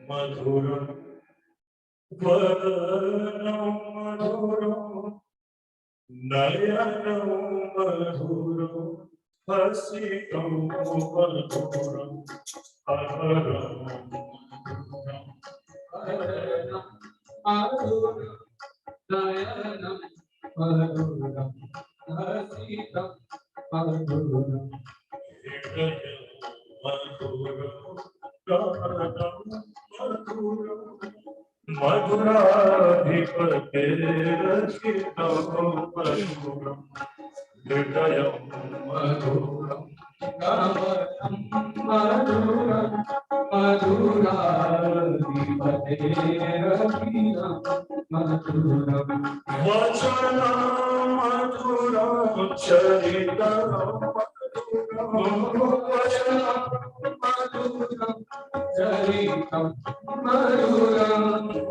मधुरम वदनं मधुरं नयनं मधुरं हसितं मधुरं अहरं मधुरं नयनं मधुरं हसितं मधुरं मधुराधिपतेरचितं मधुरं हृदयं मधुरं कमलं मधुरं मधुराधिपतेरचितं मधुरं वचनं मधुरं चरितं वचनं मधुरं चरितं मधुरं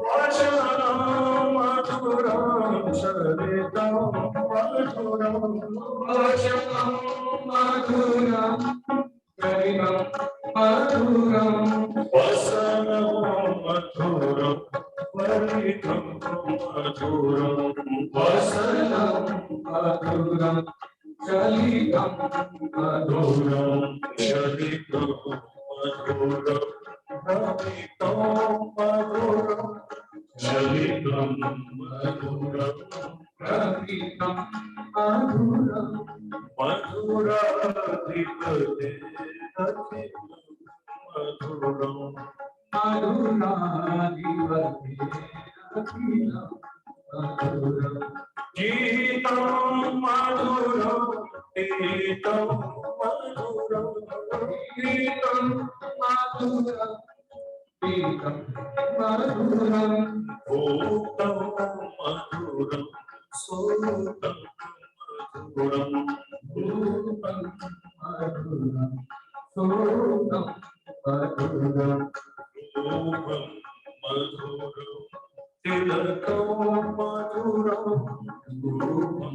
वचनं मधुरं चरितं मधुरं वचनं मधुरं चरितं मधुरं वचनं मधुरं चरितं मधुरं वचनं मधुरं चलितं मधुरं चलितं मधुरं रमितं मधुरं चलितं मधुरं रमितं मधुरं मधुराधिपते मधुरं मधुराधिपते गीतं मधुरं गीतं मधुरं गीतं मधुरं गीतं मधुरं भूतं मधुरं सूतं मधुरं भूतं मधुरं सूतं मधुरं रूपं मधुरं तिलकं मधुरं रूपं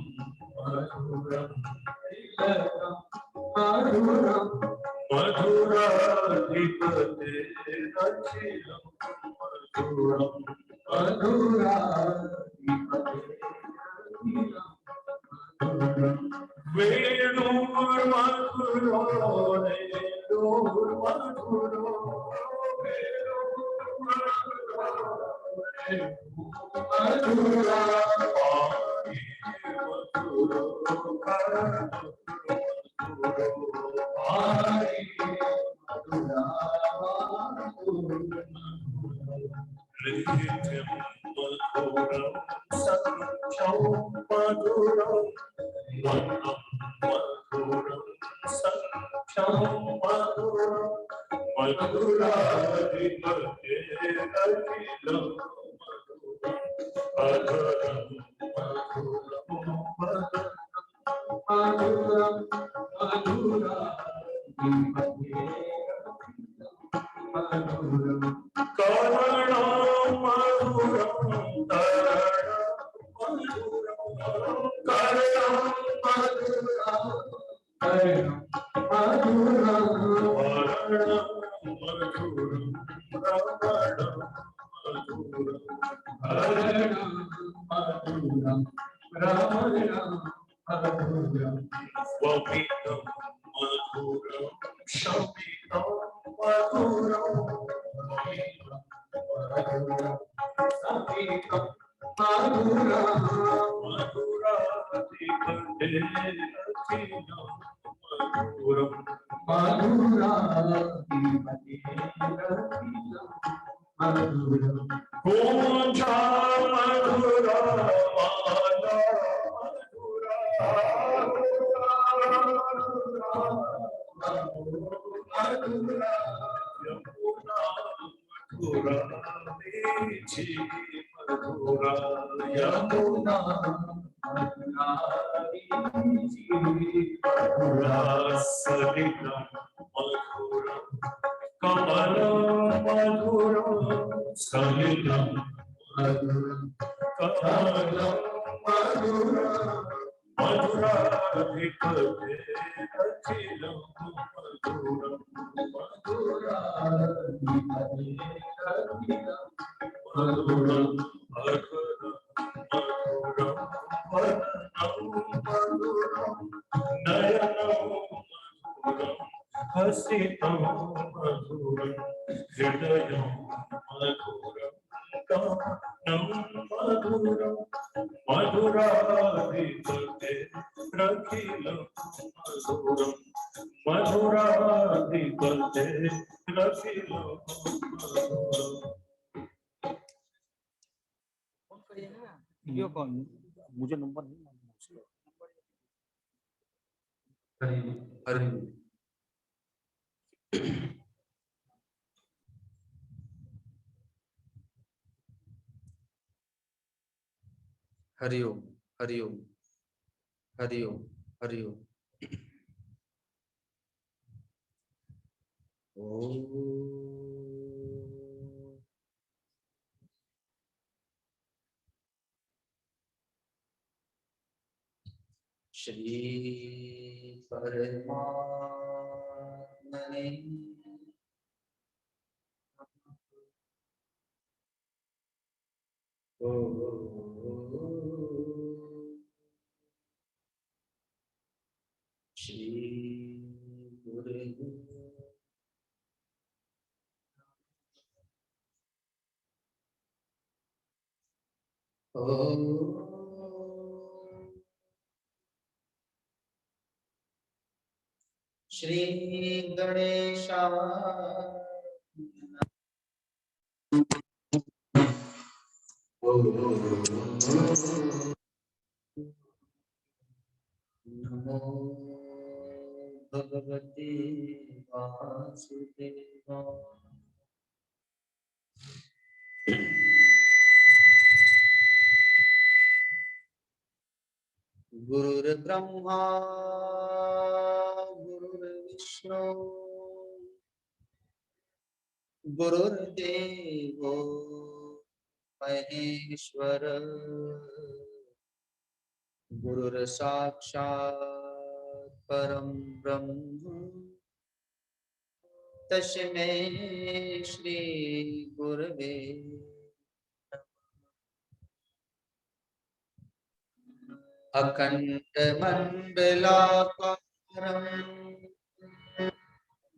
मधुरं तिलकं मधुरं मधुराधिपते अखिलं मधुरं मधुराधिपते अखिलं मधुरं वेणुर्मधुरो वेणुर्मधुरो मधुरम मधुरम मधुरम नयनं मधुरम हसितं मधुरम हृदयं मधुरम गानं मधुरम मधुराधिपते रखिलं मधुरम मधुराधिपते रखिलं मधुरम। वीडियो कॉल मुझे नंबर नहीं मालूम उसका। हरिओम हरिओम हरिओम हरिओम। श्री परमात्मने श्री गुरु श्री गणेशाय नमो भगवते वासुदेवाय। गुरुर्ब्रह्मा गुरुर्विष्णु गुरुर्देवो महेश्वर गुरुर्साक्षात् परम ब्रह्म तस्मै श्री गुरवे अखंड मंडलाकारं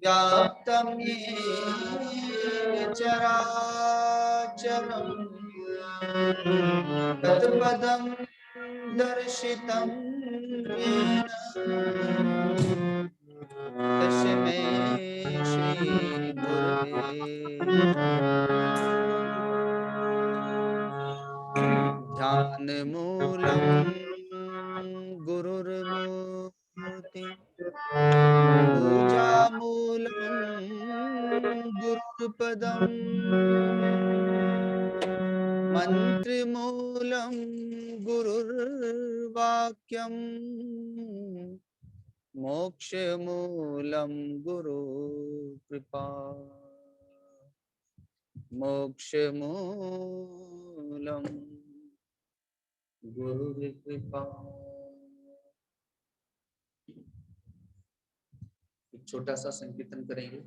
व्याप्तं येन चराचरं तत्पदं दर्शितं येन तस्मै श्री गुरवे ध्यानमूलं गुरुर्मूर्ति पूजामूलं गुरुपदं मन्त्रमूलं गुरुर्वाक्यं मोक्षमूलं गुरुकृपा मोक्षमूलं गुरुकृपा। एक छोटा सा संकीर्तन करेंगे।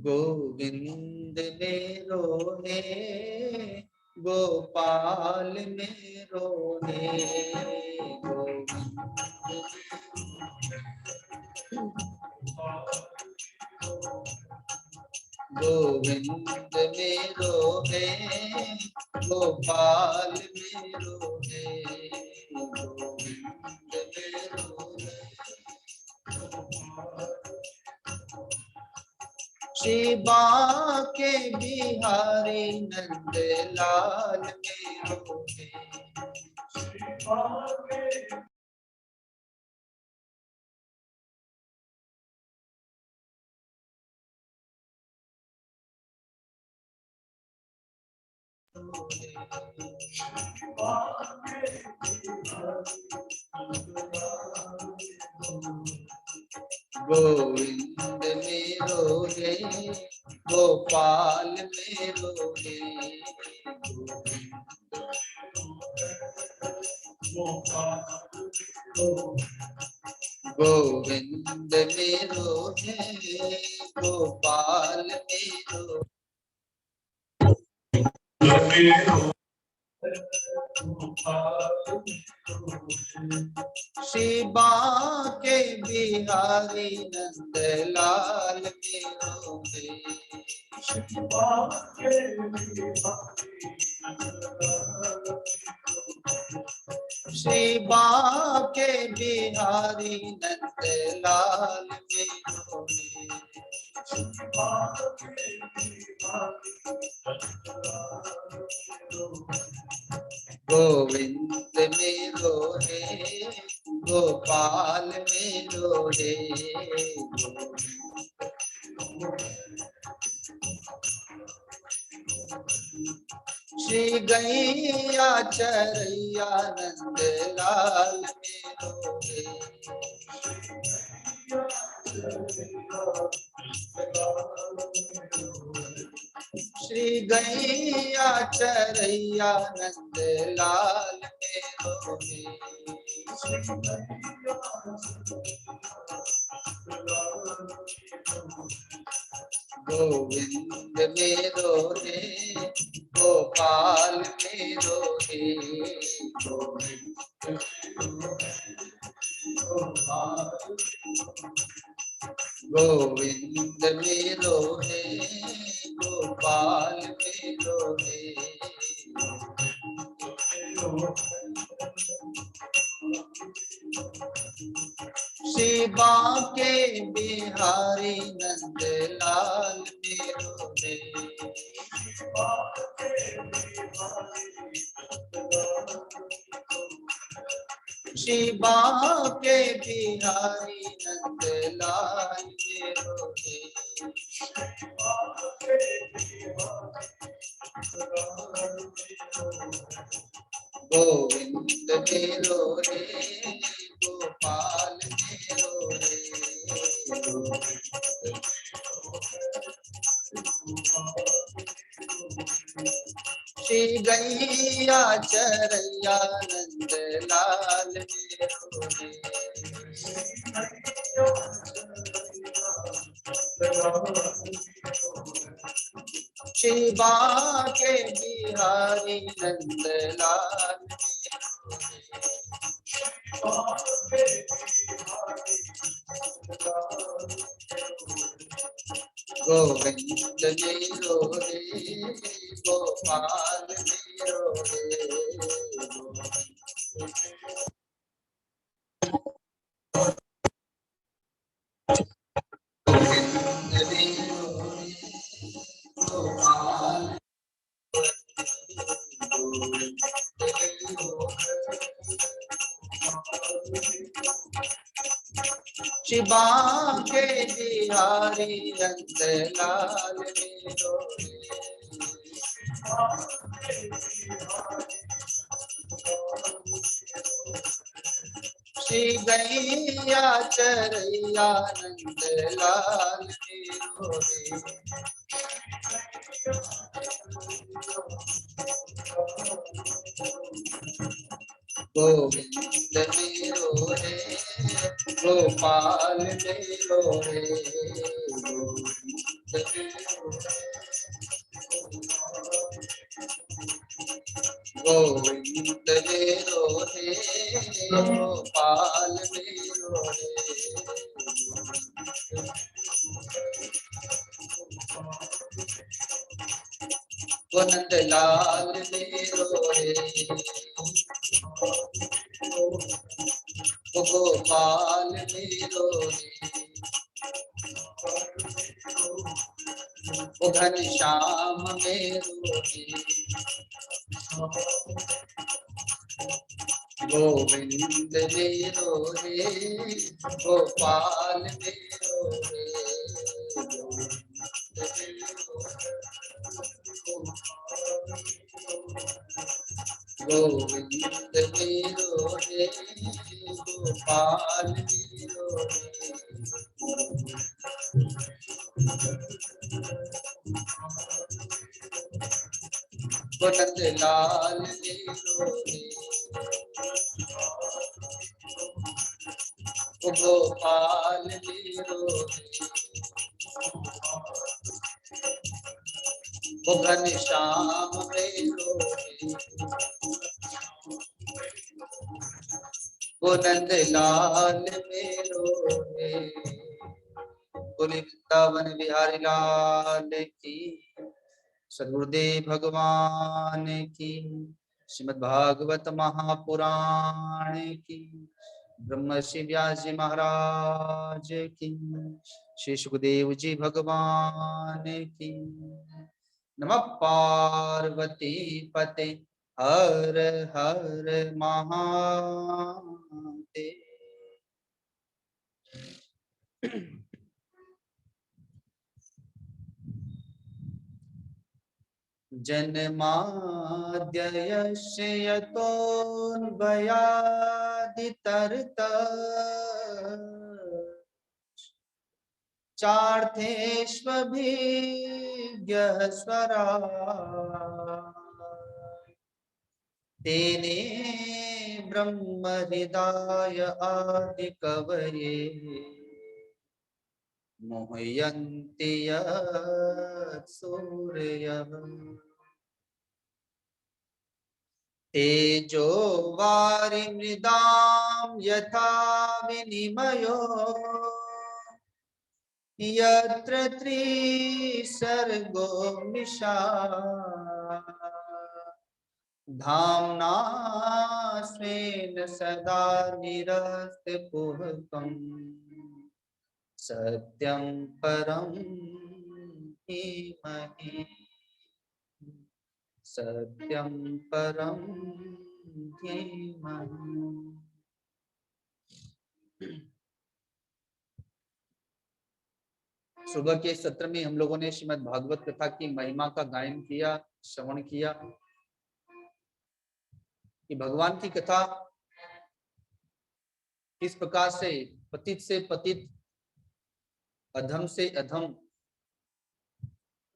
गोविंद मेरो है गोपाल मेरो है गोविंद मेरो है गोपाल मेरो है गोविंद मेरो है श्री बांके बिहारी नंद लाल मेरो है गोविंद मेरो है गोपाल मेरो है गोविंद गोविंद मेरो है गोपाल मेरो श्री बांके बिहारी नंद लाल मेरो है श्री बांके बिहारी नंद लाल मेरो है गोविंद मेरो है गोपाल मेरो है श्री गैया चरैया नंद लाल मेरो है श्री गैया चरैया नंद लाल मेरो है गोविंद मेरो है गोपाल मेरो है गोविंद मेरो है गोपाल मेरो है श्री बांके बिहारी नंद लाल मेरो है श्री बांके बिहारी नंद लाल मेरो है गोविंद मेरो है गोपाल मेरो है श्री गैया चरैया नंद लाल मेरो है श्री बांके बिहारी नंद लाल गोविंद मेरो है गोपाल मेरो है श्री बांके बिहारी नंद लाल मेरो श्री गैया चरैया नंद लाल मेरो गोविंद मेरो है गोपाल मेरो है गोविंद मेरो है गोपाल मेरो है नंद लाल मेरो है गोपाल मेरो है घनश्याम मेरो है गोविंद मेरो है गोपाल मेरो है गोविंद मेरो है गोपाल मेरो नंद लाल मेरो ओ गोपाल मेरो रे, ओ घनश्याम मेरो रे, ओ नंदलाल मेरो रे। बोले वृंदावन बिहारी लाल की, सद्गुरुदेव भगवान की, श्रीमद् भागवत महापुराण की, ब्रह्मर्षि व्यास जी महाराज की, श्री सुखदेव जी भगवान की। नमः पार्वती पते हर हर महादेव। जन्माद्यस्य यतोऽन्वयादितरतश्चार्थेष्वभिज्ञः स्वराट् तेने ब्रह्म हृदाय आदिकवये मोहयन्ति यत्सूरयः। तेजो वारिमृदां यथा विनिमयो यत्र त्रिसर्गो मृषा धाम्ना स्वेन सदा निरस्तकुहकम् सत्यं परं धीमहि सत्यं परं धीमहि। सुबह के सत्र में हम लोगों ने श्रीमद् भागवत कथा की महिमा का गायन किया, श्रवण किया कि भगवान की कथा किस प्रकार से पतित अधम से अधम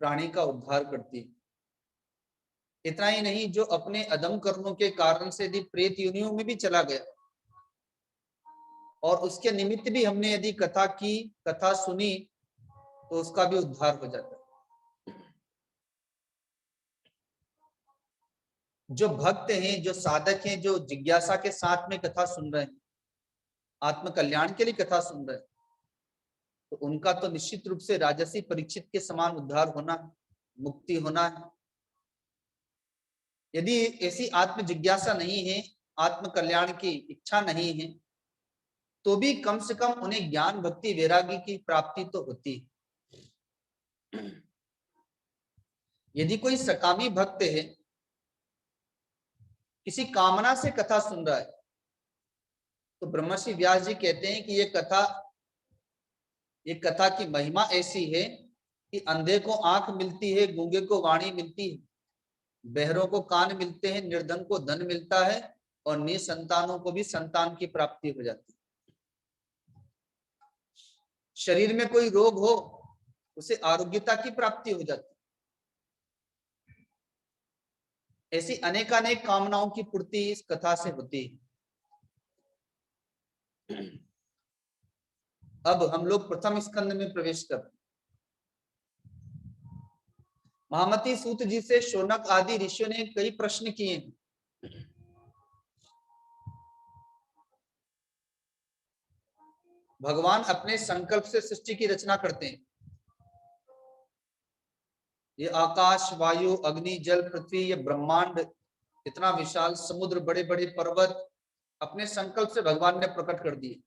प्राणी का उद्धार करती। इतना ही नहीं, जो अपने अधम कर्मों के कारण से यदि प्रेत योनियों में भी चला गया और उसके निमित्त भी हमने यदि कथा की, कथा सुनी, तो उसका भी उद्धार हो जाता है। जो भक्त हैं, जो साधक हैं, जो जिज्ञासा के साथ में कथा सुन रहे हैं, आत्म कल्याण के लिए कथा सुन रहे हैं, तो उनका तो निश्चित रूप से राजसी परीक्षित के समान उद्धार होना, मुक्ति होना है। यदि ऐसी आत्म जिज्ञासा नहीं है, आत्म कल्याण की इच्छा नहीं है, तो भी कम से कम उन्हें ज्ञान भक्ति वैराग्य की प्राप्ति तो होती है। यदि कोई सकामी भक्त है, किसी कामना से कथा सुन रहा है, तो ब्रह्मर्षि व्यास जी कहते हैं कि ये कथा की महिमा ऐसी है कि अंधे को आंख मिलती है, गूंगे को वाणी मिलती है, बहरों को कान मिलते हैं, निर्धन को धन मिलता है और निसंतानों को भी संतान की प्राप्ति हो जाती है। शरीर में कोई रोग हो, उसे आरोग्यता की प्राप्ति हो जाती है। ऐसी अनेकानेक कामनाओं की पूर्ति इस कथा से होती है। अब हम लोग प्रथम स्कंद में प्रवेश कर रहे हैं। महामती सूत जी से शौनक आदि ऋषियों ने कई प्रश्न किए हैं। भगवान अपने संकल्प से सृष्टि की रचना करते हैं। ये आकाश, वायु, अग्नि, जल, पृथ्वी, ये ब्रह्मांड, इतना विशाल समुद्र, बड़े बड़े पर्वत अपने संकल्प से भगवान ने प्रकट कर दिए।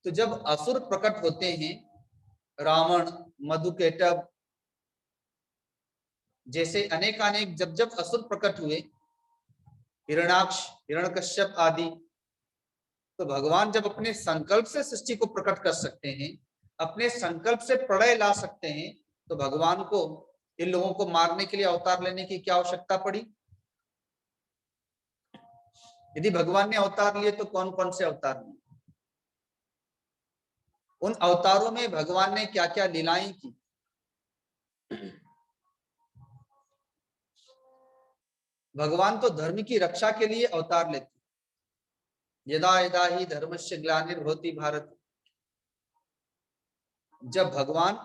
तो जब असुर प्रकट होते हैं, रावण, मधुकैटभ जैसे अनेकानेक जब असुर प्रकट हुए, हिरण्याक्ष, हिरण्यकश्यप आदि, तो भगवान जब अपने संकल्प से सृष्टि को प्रकट कर सकते हैं, अपने संकल्प से प्रलय ला सकते हैं, तो भगवान को इन लोगों को मारने के लिए अवतार लेने की क्या आवश्यकता पड़ी? यदि भगवान ने अवतार लिए तो कौन कौन से अवतार लिए? उन अवतारों में भगवान ने क्या क्या लीलाएं की? भगवान तो धर्म की रक्षा के लिए अवतार लेते। यदा यदा ही धर्मस्य ग्लानिर्भवति भारत, जब भगवान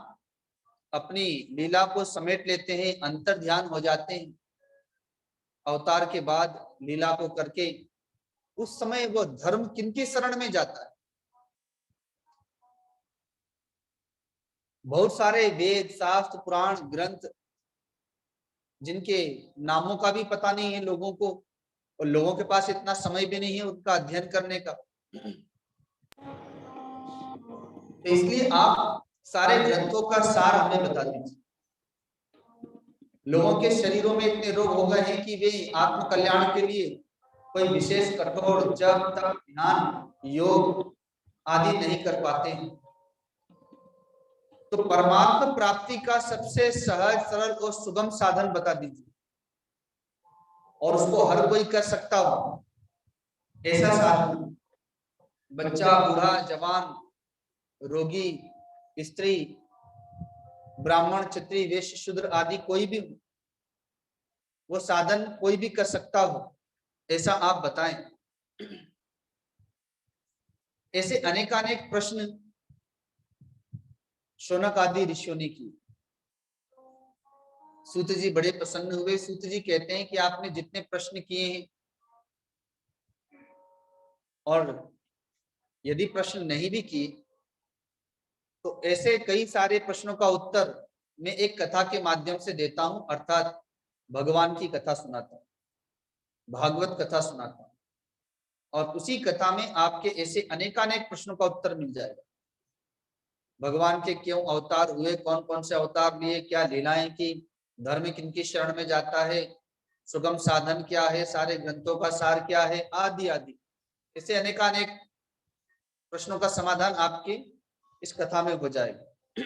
अपनी लीला को समेट लेते हैं, अंतर ध्यान हो जाते हैं अवतार के बाद लीला को करके, उस समय वो धर्म किनकी शरण में जाता है? बहुत सारे वेद शास्त्र पुराण ग्रंथ जिनके नामों का भी पता नहीं है लोगों को, और लोगों के पास इतना समय भी नहीं है उनका अध्ययन करने का, तो इसलिए आप सारे ग्रंथों का सार हमें बता दीजिए। लोगों के शरीरों में इतने रोग हो गए हैं कि वे आत्म कल्याण के लिए कोई विशेष कठोर जप तप ध्यान योग आदि नहीं कर पाते हैं। तो परमात्मा प्राप्ति का सबसे सहज सरल और सुगम साधन बता दीजिए, और उसको हर कोई कर सकता हो ऐसा साधन। बच्चा बूढ़ा जवान रोगी स्त्री ब्राह्मण क्षत्रिय वैश्य शूद्र आदि कोई भी वो साधन कोई भी कर सकता हो ऐसा आप बताएं। ऐसे अनेकानेक प्रश्न शौनक आदि ऋषियों ने किए। सूत जी बड़े प्रसन्न हुए। सूत जी कहते हैं कि आपने जितने प्रश्न किए हैं, और यदि प्रश्न नहीं भी किए तो ऐसे कई सारे प्रश्नों का उत्तर मैं एक कथा के माध्यम से देता हूं, अर्थात भगवान की कथा सुनाता हूं, भागवत कथा सुनाता हूं, और उसी कथा में आपके ऐसे अनेकानेक प्रश्नों का उत्तर मिल जाएगा। भगवान के क्यों अवतार हुए, कौन कौन से अवतार लिए, क्या लीलाएं की, धर्म किनकी शरण में जाता है, सुगम साधन क्या है, सारे ग्रंथों का सार क्या है, आदि आदि ऐसे अनेकानेक प्रश्नों का समाधान आपके इस कथा में हो जाएगा।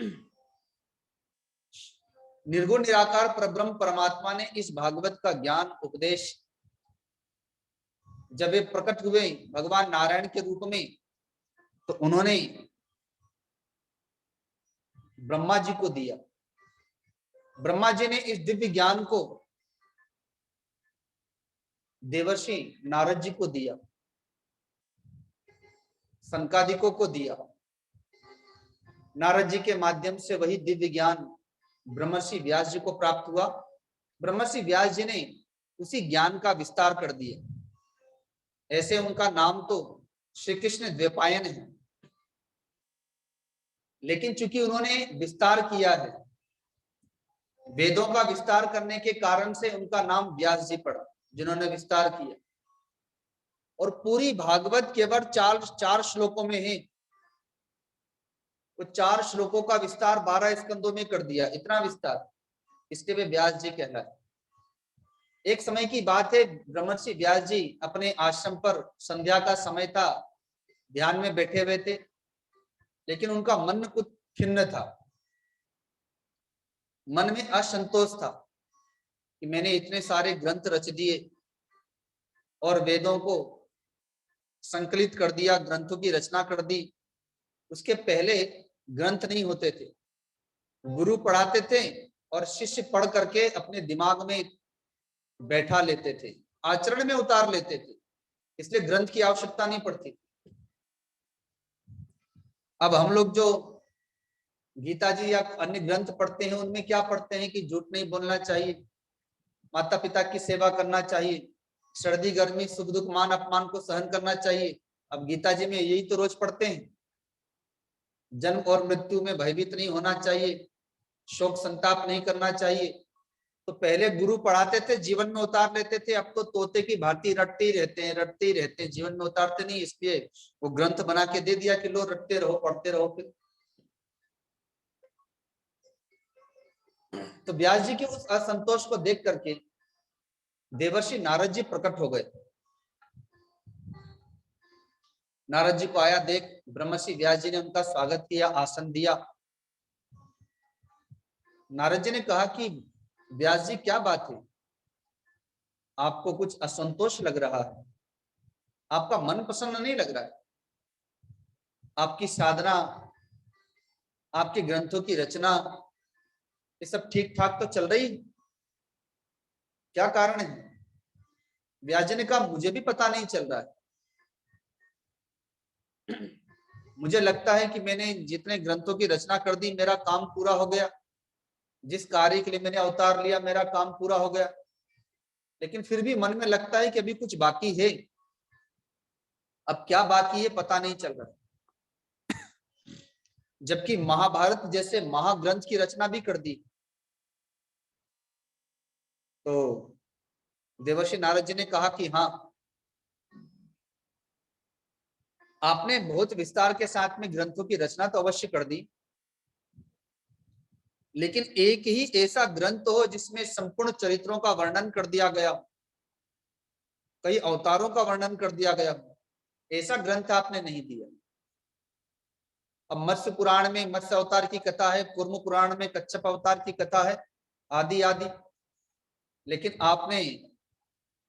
निर्गुण निराकार परब्रह्म परमात्मा ने इस भागवत का ज्ञान उपदेश जब वे प्रकट हुए भगवान नारायण के रूप में, तो उन्होंने ब्रह्मा जी को दिया। ब्रह्मा जी ने इस दिव्य ज्ञान को देवर्षि नारद जी को दिया, सनकादिकों को दिया। नारद जी के माध्यम से वही दिव्य ज्ञान ब्रह्मर्षि व्यास जी को प्राप्त हुआ। ब्रह्मर्षि व्यास जी ने उसी ज्ञान का विस्तार कर दिया। ऐसे उनका नाम तो श्री कृष्ण द्वैपायन है, लेकिन चूंकि उन्होंने विस्तार किया है, वेदों का विस्तार करने के कारण से उनका नाम व्यास जी पड़ा, जिन्होंने विस्तार किया। और पूरी भागवत केवल चार श्लोकों में है। वो 4 श्लोकों का विस्तार 12 स्कंदों में कर दिया, इतना विस्तार, इसलिए वे व्यास जी कहलाए। एक समय की बात है, ब्रह्मर्षि व्यास जी अपने आश्रम पर संध्या का समय था, ध्यान में बैठे हुए थे, लेकिन उनका मन कुछ खिन्न था, मन में असंतोष था कि मैंने इतने सारे ग्रंथ रच दिए और वेदों को संकलित कर दिया, ग्रंथों की रचना कर दी। उसके पहले ग्रंथ नहीं होते थे, गुरु पढ़ाते थे और शिष्य पढ़ करके अपने दिमाग में बैठा लेते थे, आचरण में उतार लेते थे, इसलिए ग्रंथ की आवश्यकता नहीं पड़ती। अब हम लोग जो गीता जी या अन्य ग्रंथ पढ़ते हैं, उनमें क्या पढ़ते हैं कि झूठ नहीं बोलना चाहिए, माता पिता की सेवा करना चाहिए, सर्दी गर्मी सुख दुख मान अपमान को सहन करना चाहिए। अब गीता जी में यही तो रोज पढ़ते हैं। जन्म और मृत्यु में भयभीत नहीं होना चाहिए, शोक संताप नहीं करना चाहिए। तो पहले गुरु पढ़ाते थे, जीवन में उतार लेते थे। अब तो तोते की भांति रटते ही रहते हैं, जीवन में उतारते नहीं। इसलिए वो ग्रंथ बना के दे दिया कि लो रटते रहो, पढ़ते रहो। फिर तो व्यास जी के उस असंतोष को देख करके देवर्षि नारद जी प्रकट हो गए। नारद जी को आया देख ब्रह्मर्षि व्यास जी ने उनका स्वागत किया, आसन दिया। नारद जी ने कहा कि व्यास जी क्या बात है, आपको कुछ असंतोष लग रहा है, आपका मन प्रसन्न नहीं लग रहा है, आपकी साधना, आपके ग्रंथों की रचना ये सब ठीक ठाक तो चल रही, क्या कारण है? व्यास जी ने कहा मुझे भी पता नहीं चल रहा है, मुझे लगता है कि मैंने जितने ग्रंथों की रचना कर दी मेरा काम पूरा हो गया, जिस कार्य के लिए मैंने अवतार लिया मेरा काम पूरा हो गया, लेकिन फिर भी मन में लगता है कि अभी कुछ बाकी है। अब क्या बाकी है पता नहीं चल रहा। जबकि महाभारत जैसे महाग्रंथ की रचना भी कर दी। तो देवर्षि नारद जी ने कहा कि हाँ, आपने बहुत विस्तार के साथ में ग्रंथों की रचना तो अवश्य कर दी, लेकिन एक ही ऐसा ग्रंथ हो जिसमें संपूर्ण चरित्रों का वर्णन कर दिया गया, कई अवतारों का वर्णन कर दिया गया, ऐसा ग्रंथ आपने नहीं दिया। अब मत्स्य पुराण में मत्स्य अवतार की कथा है, कूर्म पुराण में कच्छप अवतार की कथा है, आदि आदि, लेकिन आपने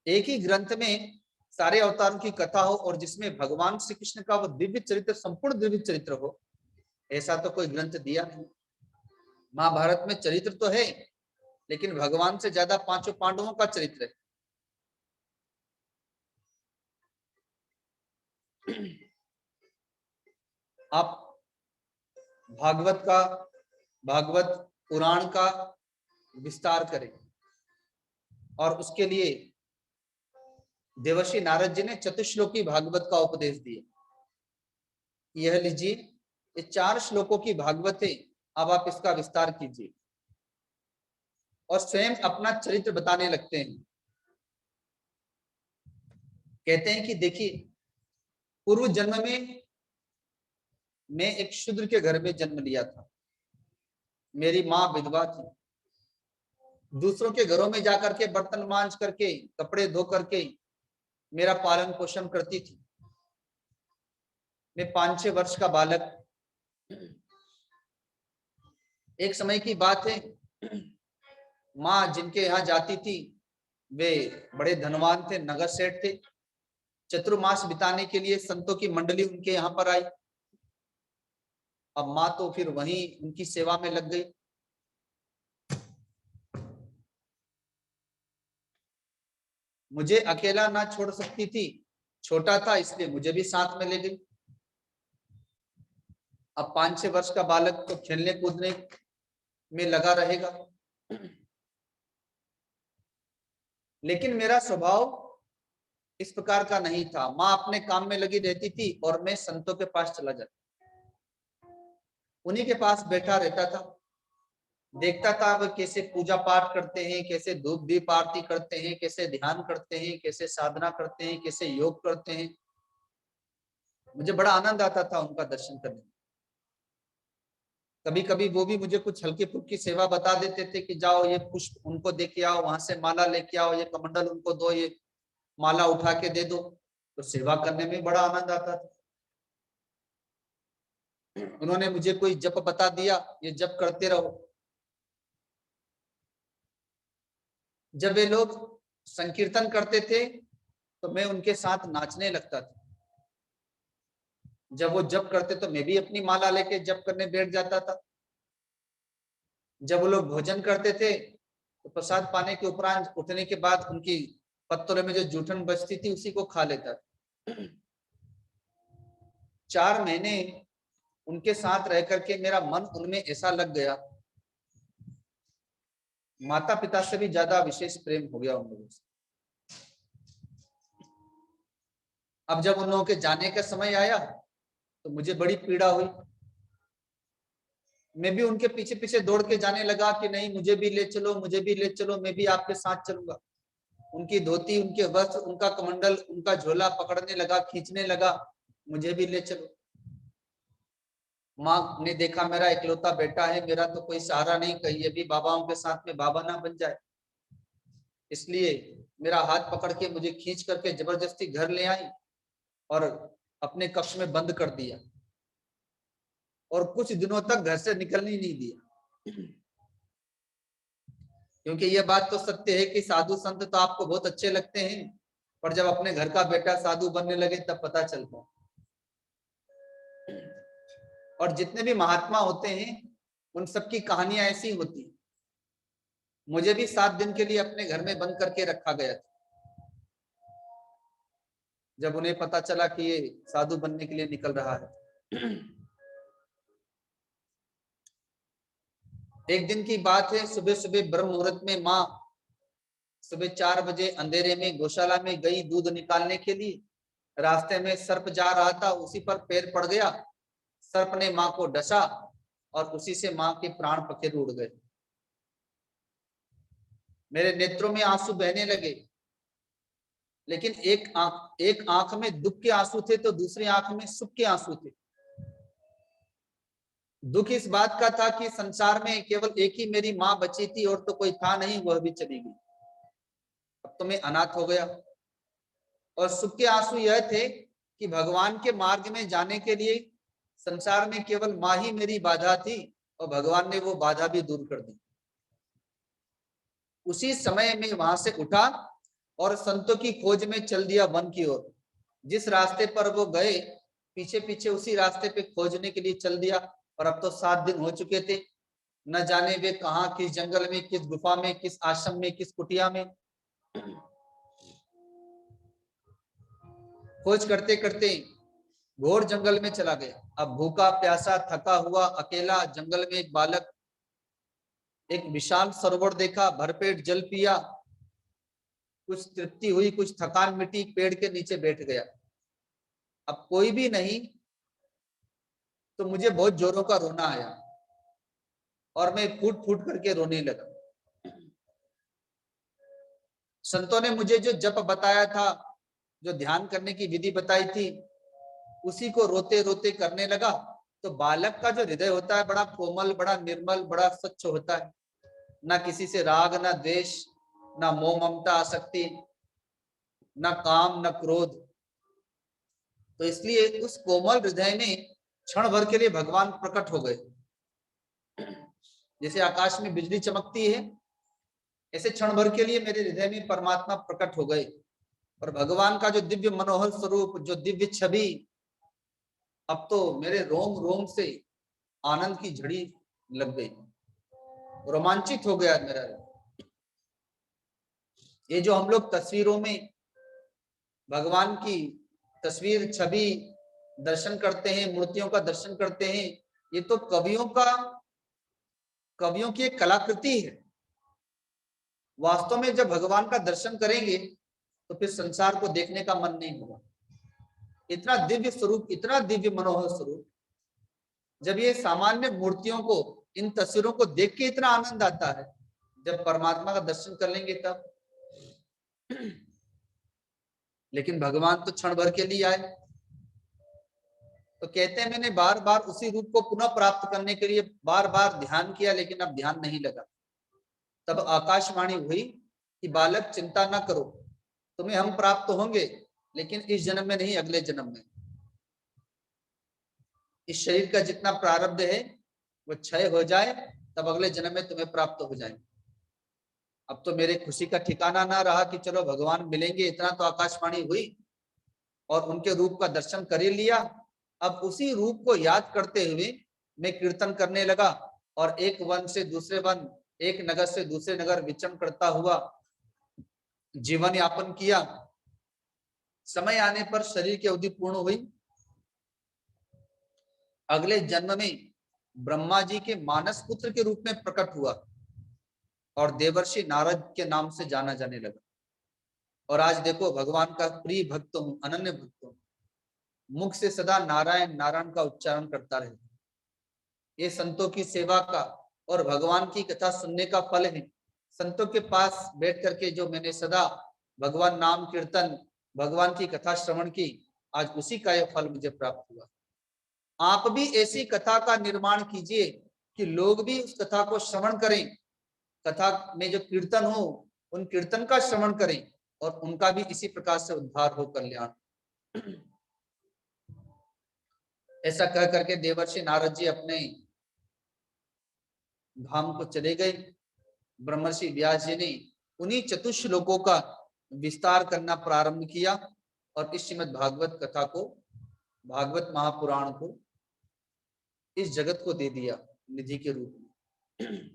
एक ही ग्रंथ में सारे अवतारों की कथा हो और जिसमें भगवान श्री कृष्ण का वो दिव्य चरित्र, संपूर्ण दिव्य चरित्र हो, ऐसा तो कोई ग्रंथ दिया नहीं। महाभारत में चरित्र तो है, लेकिन भगवान से ज्यादा पांचों पांडवों का चरित्र है। आप भागवत पुराण का विस्तार करें, और उसके लिए देवर्षि नारद जी ने चतुश्लोकी भागवत का उपदेश दिया। यह लीजिए, ये 4 श्लोकों की भागवत है, अब आप इसका विस्तार कीजिए। और स्वयं अपना चरित्र बताने लगते हैं। कहते हैं कि देखिए, पूर्व जन्म में मैं एक शूद्र के घर में जन्म लिया था, मेरी माँ विधवा थी, दूसरों के घरों में जाकर के बर्तन मांज करके, कपड़े धो करके मेरा पालन पोषण करती थी। मैं 5-6 वर्ष का बालक, एक समय की बात है, माँ जिनके यहाँ जाती थी वे बड़े धनवान थे, नगर सेठ थे। चतुर्मास बिताने के लिए संतों की मंडली उनके यहाँ पर आई। अब माँ तो फिर वहीं उनकी सेवा में लग गई। मुझे अकेला ना छोड़ सकती थी, छोटा था इसलिए मुझे भी साथ में ले गई। अब 5-6 वर्ष का बालक तो खेलने कूदने में लगा रहेगा, लेकिन मेरा स्वभाव इस प्रकार का नहीं था। माँ अपने काम में लगी रहती थी और मैं संतों के पास चला जाता, उन्हीं के पास बैठा रहता था, देखता था वो कैसे पूजा पाठ करते हैं, कैसे धूप दीप आरती करते हैं, कैसे ध्यान करते हैं, कैसे साधना करते हैं, कैसे योग करते हैं। मुझे बड़ा आनंद आता था उनका दर्शन करने। कभी कभी वो भी मुझे कुछ हल्की फुल्की सेवा बता देते थे कि जाओ ये पुष्प उनको दे के आओ, वहां से माला लेके आओ, ये कमंडल उनको दो, ये माला उठा के दे दो। तो सेवा करने में बड़ा आनंद आता था। उन्होंने मुझे कोई जप बता दिया, ये जप करते रहो। जब वे लोग संकीर्तन करते थे तो मैं उनके साथ नाचने लगता था। जब वो जप करते तो मैं भी अपनी माला लेके जप करने बैठ जाता था। जब वो लोग भोजन करते थे तो प्रसाद पाने के उपरांत उठने के बाद उनकी पत्तलों में जो जूठन बचती थी उसी को खा लेता था। 4 महीने उनके साथ रह करके मेरा मन उनमें ऐसा लग गया, माता पिता से भी ज्यादा विशेष प्रेम हो गया उन लोगों से। अब जब उन लोगों के जाने का समय आया तो मुझे बड़ी पीड़ा हुई। मैं भी उनके पीछे पीछे दौड़ के जाने लगा कि नहीं मुझे भी ले चलो, मुझे भी ले चलो, मैं भी आपके साथ चलूंगा। उनकी धोती, उनके वस्त्र, उनका कमंडल, उनका झोला पकड़ने लगा, खींचने लगा, मुझे भी ले चलो। माँ ने देखा मेरा इकलौता बेटा है, मेरा तो कोई सहारा नहीं, कहीं ये भी बाबाओं के साथ में बाबा ना बन जाए, इसलिए मेरा हाथ पकड़ के मुझे खींच करके जबरदस्ती घर ले आई और अपने कक्ष में बंद कर दिया, और कुछ दिनों तक घर से निकलने ही नहीं दिया। क्योंकि यह बात तो सत्य है कि साधु संत तो आपको बहुत अच्छे लगते हैं, पर जब अपने घर का बेटा साधु बनने लगे तब पता चलता। और जितने भी महात्मा होते हैं उन सबकी कहानियां ऐसी होती। मुझे भी 7 दिन के लिए अपने घर में बंद करके रखा गया था। जब उन्हें पता चला कि ये साधु बनने के लिए निकल रहा है। एक दिन की बात है, सुबह सुबह ब्रह्म मुहूर्त में माँ सुबह 4 बजे अंधेरे में गौशाला में गई दूध निकालने के लिए। रास्ते में सर्प जा रहा था, उसी पर पैर पड़ गया। सर्प ने माँ को डसा और उसी से माँ के प्राण पखेरु उड़ गए। मेरे नेत्रों में आंसू बहने लगे, लेकिन एक आंख में दुख के आंसू थे तो दूसरी आंख में सुख के आंसू थे। दुख इस बात का था कि संसार में केवल एक ही मेरी माँ बची थी और तो कोई था नहीं, वह भी चली गई। अब तो मैं अनाथ हो गया। और सुख के आंसू यह थे कि भगवान के मार्ग में जाने के लिए संसार में केवल माँ ही मेरी बाधा थी और भगवान ने वो बाधा भी दूर कर दी। उसी समय में वहां से उठा और संतों की खोज में चल दिया वन की ओर। जिस रास्ते पर वो गए पीछे पीछे उसी रास्ते पे खोजने के लिए चल दिया। और अब तो 7 दिन हो चुके थे, न जाने वे कहाँ, किस जंगल में, किस गुफा में, किस आश्रम में, किस कुटिया में। खोज करते करते घोर जंगल में चला गया। अब भूखा प्यासा थका हुआ अकेला जंगल में एक बालक एक विशाल सरोवर देखा, भरपेट जल पिया, कुछ तृप्ति हुई, कुछ थकान मिटी, पेड़ के नीचे बैठ गया। अब कोई भी नहीं तो मुझे बहुत जोरों का रोना आया और मैं फूट फूट करके रोने लगा। संतों ने मुझे जो जप बताया था, जो ध्यान करने की विधि बताई थी, उसी को रोते रोते करने लगा। तो बालक का जो हृदय होता है बड़ा कोमल, बड़ा निर्मल, बड़ा स्वच्छ होता है। ना किसी से राग, ना द्वेष, ना मोह ममता आसक्ति, ना काम, ना क्रोध। तो इसलिए उस कोमल हृदय में क्षण भर के लिए भगवान प्रकट हो गए। जैसे आकाश में बिजली चमकती है, ऐसे क्षण भर के लिए मेरे हृदय में परमात्मा प्रकट हो गए। और भगवान का जो दिव्य मनोहर स्वरूप, जो दिव्य छवि, अब तो मेरे रोम रोम से आनंद की झड़ी लग गई, रोमांचित हो गया मेरा। ये जो हम लोग तस्वीरों में भगवान की तस्वीर, छवि दर्शन करते हैं, मूर्तियों का दर्शन करते हैं, ये तो कवियों की एक कलाकृति है। वास्तव में जब भगवान का दर्शन करेंगे तो फिर संसार को देखने का मन नहीं होगा। इतना दिव्य स्वरूप, इतना दिव्य मनोहर स्वरूप। जब ये सामान्य मूर्तियों को, इन तस्वीरों को देख के इतना आनंद आता है, जब परमात्मा का दर्शन कर लेंगे तब। लेकिन भगवान तो क्षण भर के लिए आए। तो कहते हैं मैंने बार बार उसी रूप को पुनः प्राप्त करने के लिए बार बार ध्यान किया, लेकिन अब ध्यान नहीं लगा। तब आकाशवाणी हुई कि बालक चिंता न करो, तुम्हें हम प्राप्त होंगे, लेकिन इस जन्म में नहीं, अगले जन्म में। इस शरीर का जितना प्रारब्ध है वो क्षय हो जाए, तब अगले जन्म में तुम्हें प्राप्त हो जाएंगे। अब तो मेरे खुशी का ठिकाना ना रहा कि चलो भगवान मिलेंगे, इतना तो आकाशवाणी हुई और उनके रूप का दर्शन कर ही लिया। अब उसी रूप को याद करते हुए मैं कीर्तन करने लगा और एक वन से दूसरे वन, एक नगर से दूसरे नगर विचरण करता हुआ जीवन यापन किया। समय आने पर शरीर की अवधि पूर्ण हुई। अगले जन्म में ब्रह्मा जी के मानस पुत्र के रूप में प्रकट हुआ और देवर्षि नारद के नाम से जाना जाने लगा। और आज देखो भगवान का प्रिय भक्त हूं, अनन्य भक्त हूं, मुख से सदा नारायण नारायण का उच्चारण करता रहे। ये संतों की सेवा का और भगवान की कथा सुनने का फल है। संतों के पास बैठ करके जो मैंने सदा भगवान नाम कीर्तन, भगवान की कथा श्रवण की, आज उसी का यह फल मुझे प्राप्त हुआ। आप भी ऐसी कथा का निर्माण कीजिए कि लोग भी उस कथा को श्रवण करें, कथा में जो कीर्तन हो उन कीर्तन का श्रवण करें और उनका भी इसी प्रकार से उद्धार हो, कल्याण। ऐसा कह करके देवर्षि नारद जी अपने धाम को चले गए। ब्रह्मर्षि व्यास जी ने उन्हीं चतुश्लोकों का विस्तार करना प्रारंभ किया और इस श्रीमद् भागवत कथा को, भागवत महापुराण को इस जगत को दे दिया निधि के रूप में।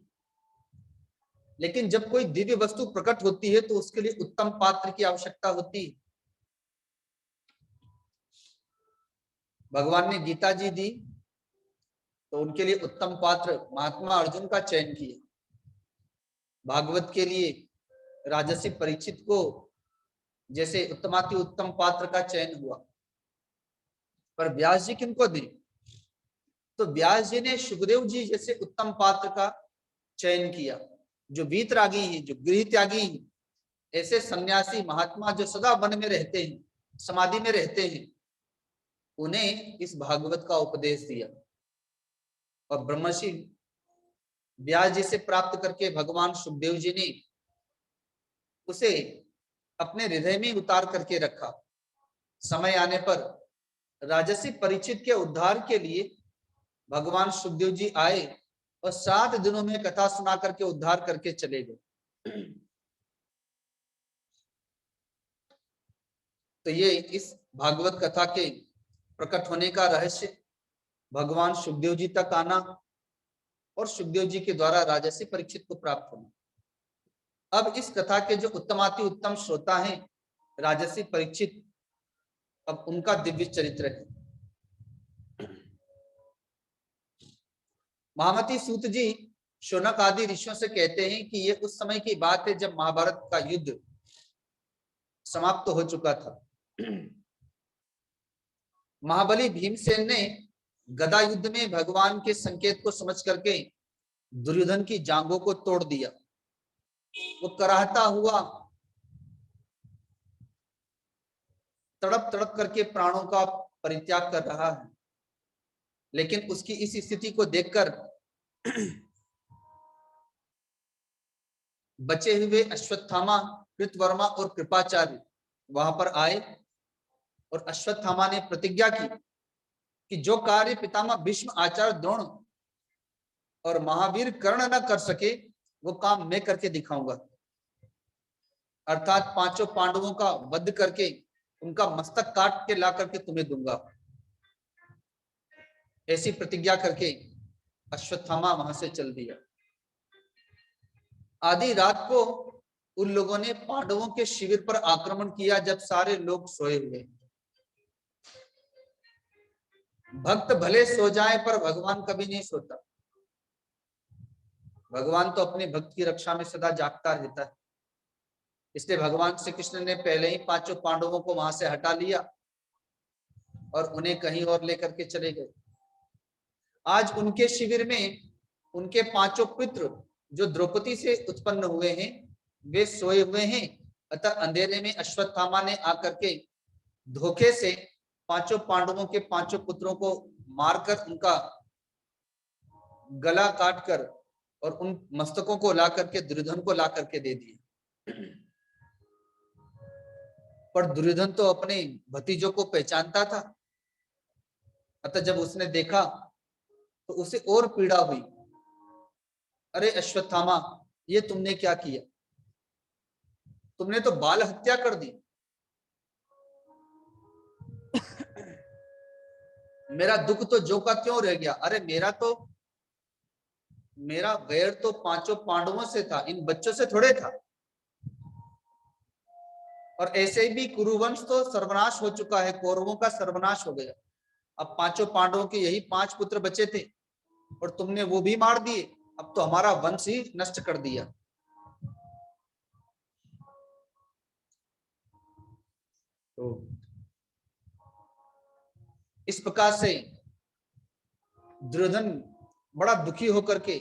लेकिन जब कोई दिव्य वस्तु प्रकट होती है तो उसके लिए उत्तम पात्र की आवश्यकता होती है। भगवान ने गीता जी दी तो उनके लिए उत्तम पात्र महात्मा अर्जुन का चयन किया। भागवत के लिए राजसी परीक्षित को जैसे उत्तमाति उत्तम पात्र का चयन हुआ। पर व्यास जी किनको दी? तो व्यास जी ने सुखदेव जी जैसे उत्तम पात्र का चयन किया, जो वीतरागी हैं, जो गृह त्यागी हैं, ऐसे सन्यासी महात्मा जो सदा वन में रहते हैं, समाधि में रहते हैं, उन्हें इस भागवत का उपदेश दिया। और ब्रह्मर्षि व्यास जी से प्राप्त करके भगवान सुखदेव जी ने उसे अपने हृदय में उतार करके रखा। समय आने पर राजसी परीक्षित के उद्धार के लिए भगवान सुखदेव जी आए और 7 दिनों में कथा सुना करके उद्धार करके चले गए। तो ये इस भागवत कथा के प्रकट होने का रहस्य, भगवान सुखदेव जी तक आना और सुखदेव जी के द्वारा राजसी परीक्षित को प्राप्त होना। अब इस कथा के जो उत्तमाति उत्तम श्रोता हैं राजसी परीक्षित, अब उनका दिव्य चरित्र है। महामती सूत जी शौनक आदि ऋषियों से कहते हैं कि ये उस समय की बात है जब महाभारत का युद्ध समाप्त हो चुका था। महाबली भीमसेन ने गदा युद्ध में भगवान के संकेत को समझ करके दुर्योधन की जांघों को तोड़ दिया। वो कराहता हुआ तड़प तड़प करके प्राणों का परित्याग कर रहा है, लेकिन उसकी इस स्थिति को देखकर बचे हुए अश्वत्थामा, कृतवर्मा और कृपाचार्य वहां पर आए और अश्वत्थामा ने प्रतिज्ञा की कि जो कार्य पितामह भीष्म, आचार्य द्रोण और महावीर कर्ण न कर सके वो काम मैं करके दिखाऊंगा। अर्थात 5 पांडवों का वध करके उनका मस्तक काट के ला करके तुम्हें दूंगा। ऐसी प्रतिज्ञा करके अश्वत्थामा वहां से चल दिया। आधी रात को उन लोगों ने पांडवों के शिविर पर आक्रमण किया जब सारे लोग सोए हुए। भक्त भले सो जाए पर भगवान कभी नहीं सोता। भगवान तो अपने भक्त की रक्षा में सदा जागता रहता है। इसलिए भगवान श्री कृष्ण ने पहले ही 5 पांडवों को वहां से हटा लिया और उन्हें कहीं और लेकर के चले गए। आज उनके शिविर में उनके 5 पुत्र जो द्रौपदी से उत्पन्न हुए हैं वे सोए हुए हैं। अतः अंधेरे में अश्वत्थामा ने आकर के धोखे से 5 पांडवों के 5 पुत्रों को मारकर उनका गला काटकर और उन मस्तकों को ला करके दुर्योधन को ला करके दे दिए। पर दुर्योधन तो अपने भतीजों को पहचानता था। अतः जब उसने देखा तो उसे और पीड़ा हुई। अरे अश्वत्थामा, ये तुमने क्या किया? तुमने तो बाल हत्या कर दी। मेरा दुख तो जो का त्यों रह गया। अरे मेरा वैर तो 5 पांडवों से था, इन बच्चों से थोड़े था। और ऐसे भी कुरुवंश तो सर्वनाश हो चुका है, कौरवों का सर्वनाश हो गया। अब 5 पांडवों के यही 5 पुत्र बचे थे और तुमने वो भी मार दिए। अब तो हमारा वंश ही नष्ट कर दिया। तो इस प्रकार से दुर्योधन बड़ा दुखी होकर के,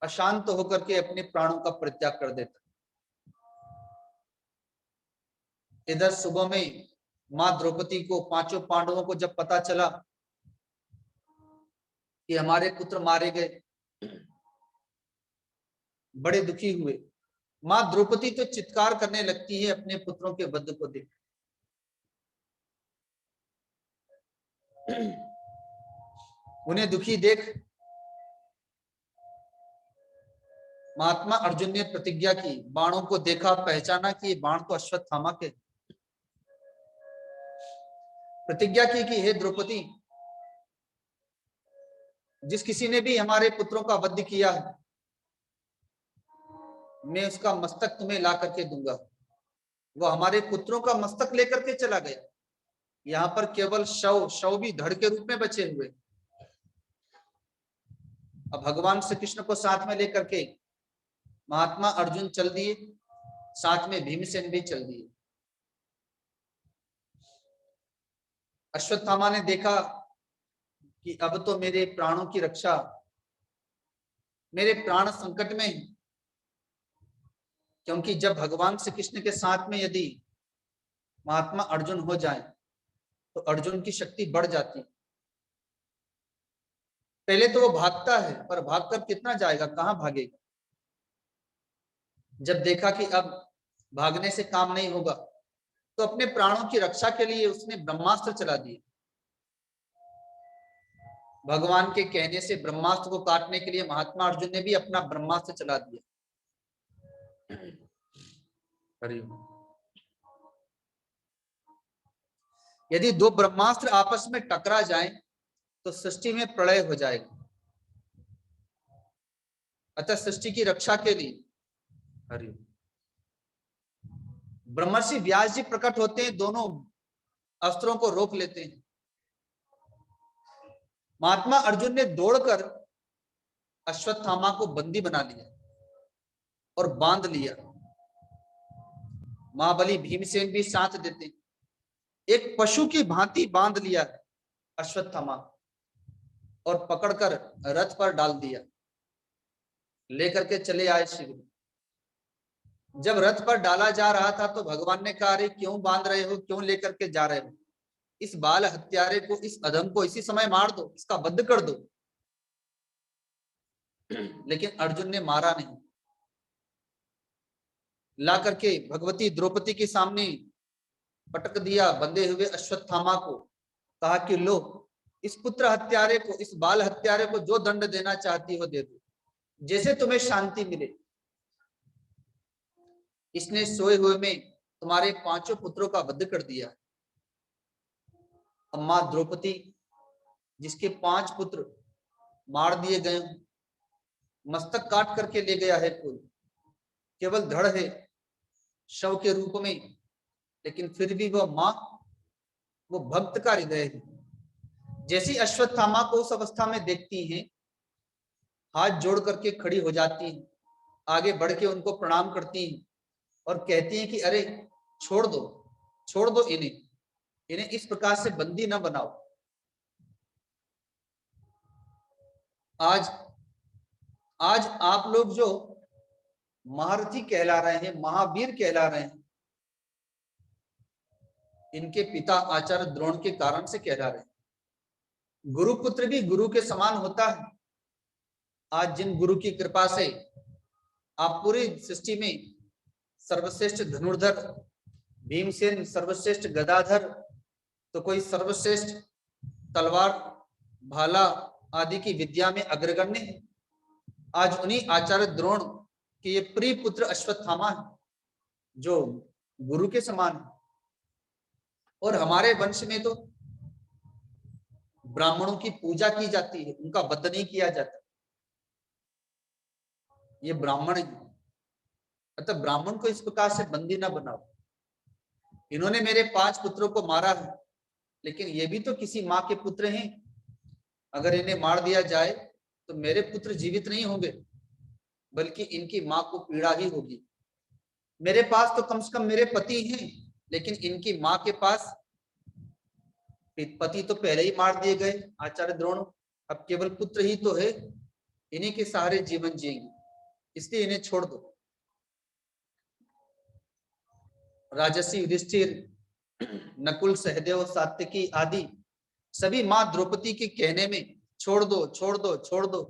अशांत होकर के अपने प्राणों का परित्याग कर देता। इधर सुबह में मां द्रौपदी को, 5 पांडवों को जब पता चला कि हमारे पुत्र मारे गए, बड़े दुखी हुए। मां द्रौपदी तो चित्कार करने लगती है अपने पुत्रों के वध को देख। उन्हें दुखी देख महात्मा अर्जुन ने प्रतिज्ञा की, बाणों को देखा, पहचाना कि ये बाण तो अश्वत्थामा के। प्रतिज्ञा की कि हे द्रौपदी, जिस किसी ने भी हमारे पुत्रों का वध किया है मैं उसका मस्तक तुम्हें ला करके दूंगा। वो हमारे पुत्रों का मस्तक लेकर के चला गया। यहाँ पर केवल शव शव भी धड़ के रूप में बचे हुए। अब भगवान श्री कृष्ण को साथ में लेकर के महात्मा अर्जुन चल दिए, साथ में भीमसेन भी चल दिए। अश्वत्थामा ने देखा कि अब तो मेरे प्राणों की रक्षा, मेरे प्राण संकट में हैं। क्योंकि जब भगवान श्री कृष्ण के साथ में यदि महात्मा अर्जुन हो जाए तो अर्जुन की शक्ति बढ़ जाती। पहले तो वो भागता है, पर भागकर कितना जाएगा, कहां भागेगा। जब देखा कि अब भागने से काम नहीं होगा तो अपने प्राणों की रक्षा के लिए उसने ब्रह्मास्त्र चला दिए। भगवान के कहने से ब्रह्मास्त्र को काटने के लिए महात्मा अर्जुन ने भी अपना ब्रह्मास्त्र चला दिया। यदि दो ब्रह्मास्त्र आपस में टकरा जाएं तो सृष्टि में प्रलय हो जाएगा। अतः सृष्टि की रक्षा के लिए हरि ब्रह्मर्षि व्यास जी प्रकट होते हैं, दोनों अस्त्रों को रोक लेते हैं। महात्मा अर्जुन ने दौड़कर अश्वत्थामा को बंदी बना लिया और बांध लिया। महाबली भीमसेन भी साथ देते, एक पशु की भांति बांध लिया अश्वत्थामा और पकड़कर रथ पर डाल दिया, लेकर के चले आए शिविर। जब रथ पर डाला जा रहा था तो भगवान ने कहा, अरे क्यों बांध रहे हो, क्यों लेकर के जा रहे हो, इस बाल हत्यारे को, इस अधम को इसी समय मार दो, इसका वध कर दो। लेकिन अर्जुन ने मारा नहीं, ला करके भगवती द्रौपदी के सामने पटक दिया बंधे हुए अश्वत्थामा को। कहा कि लो, इस पुत्र हत्यारे को, इस बाल हत्यारे को जो दंड देना चाहती हो दे दो, जैसे तुम्हें शांति मिले। इसने सोए हुए में तुम्हारे 5 पुत्रों का वध कर दिया। अम्मा द्रौपदी, जिसके 5 पुत्र मार दिए गए, मस्तक काट करके ले गया है कोई, केवल धड़ है शव के रूप में, लेकिन फिर भी वह मां, वो भक्त का हृदय है। जैसी अश्वत्थामा को उस अवस्था में देखती हैं, हाथ जोड़ करके खड़ी हो जाती हैं, आगे बढ़ के उनको प्रणाम करती हैं और कहती हैं कि अरे छोड़ दो, छोड़ दो इन्हें, इन्हें इस प्रकार से बंदी न बनाओ। आज आप लोग जो महारथी कहला रहे हैं, महावीर कहला रहे हैं, इनके पिता आचार्य द्रोण के कारण से कहला रहे हैं। गुरुपुत्र भी गुरु के समान होता है। आज जिन गुरु की कृपा से आप पूरी सृष्टि में सर्वश्रेष्ठ धनुर्धर भीमसेन, सर्वश्रेष्ठ गदाधर, तो कोई सर्वश्रेष्ठ तलवार भाला आदि की विद्या में अग्रगण्य है। आज उन्हीं आचार्य द्रोण के ये प्रिय पुत्र अश्वत्थामा है, जो गुरु के समान है। और हमारे वंश में तो ब्राह्मणों की पूजा की जाती है, उनका वध नहीं किया जाता। ये ब्राह्मण है, अतः ब्राह्मण को इस प्रकार से बंदी ना बनाओ। इन्होंने मेरे 5 पुत्रों को मारा है, लेकिन ये भी तो किसी माँ के पुत्र हैं। अगर इन्हें मार दिया जाए तो मेरे पुत्र जीवित नहीं होंगे, बल्कि इनकी माँ को पीड़ा ही होगी। मेरे पास तो कम से कम मेरे पति हैं, लेकिन इनकी माँ के पास पति तो पहले ही मार दिए गए आचार्य द्रोण, अब केवल पुत्र ही तो है, इन्हीं के सहारे जीवन जिएंगे, इसलिए इन्हें छोड़ दो। राजर्षि युधिष्ठिर, नकुल, सहदेव, सात्यकी आदि सभी मां द्रौपदी के कहने में छोड़ दो, छोड़ दो, छोड़ दो,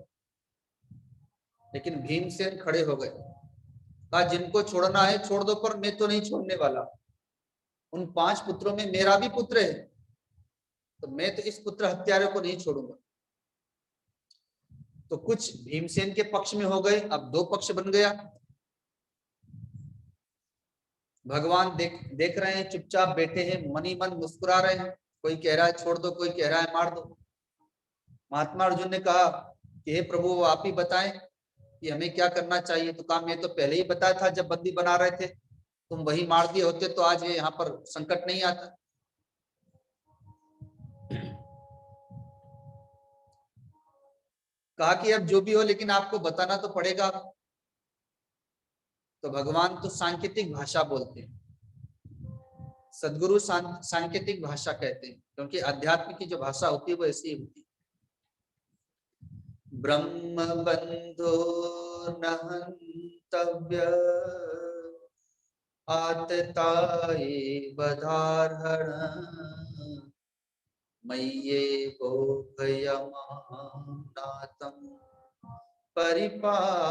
लेकिन भीमसेन खड़े हो गए। कहा जिनको छोड़ना है छोड़ दो, पर मैं तो नहीं छोड़ने वाला। उन 5 पुत्रों में मेरा भी पुत्र है, तो मैं तो इस पुत्र हत्यारे को नहीं छोड़ूंगा। तो कुछ भीमसेन के पक्ष में हो गए, अब 2 पक्ष बन गया। भगवान देख रहे हैं, चुपचाप बैठे हैं, मन ही मन मुस्कुरा रहे हैं। कोई कह रहा है छोड़ दो, कोई कह रहा है मार दो। महात्मा अर्जुन ने कहा कि हे प्रभु, आप ही बताएं कि हमें क्या करना चाहिए। तो कहा मैं तो पहले ही बताया था, जब बंदी बना रहे थे, तुम वही मार दिए होते तो आज ये यहाँ पर संकट नहीं आता। कहा कि अब जो भी हो लेकिन आपको बताना तो पड़ेगा। तो भगवान तो सांकेतिक भाषा बोलते हैं, सदगुरु सांकेतिक भाषा कहते हैं, क्योंकि अध्यात्म की जो भाषा होती है वो ऐसी होती है। ब्रह्म बंधो न हन्तव्य आतताये बधार्हण मय्येवो भयमानातं परिपालयनुशासनम्।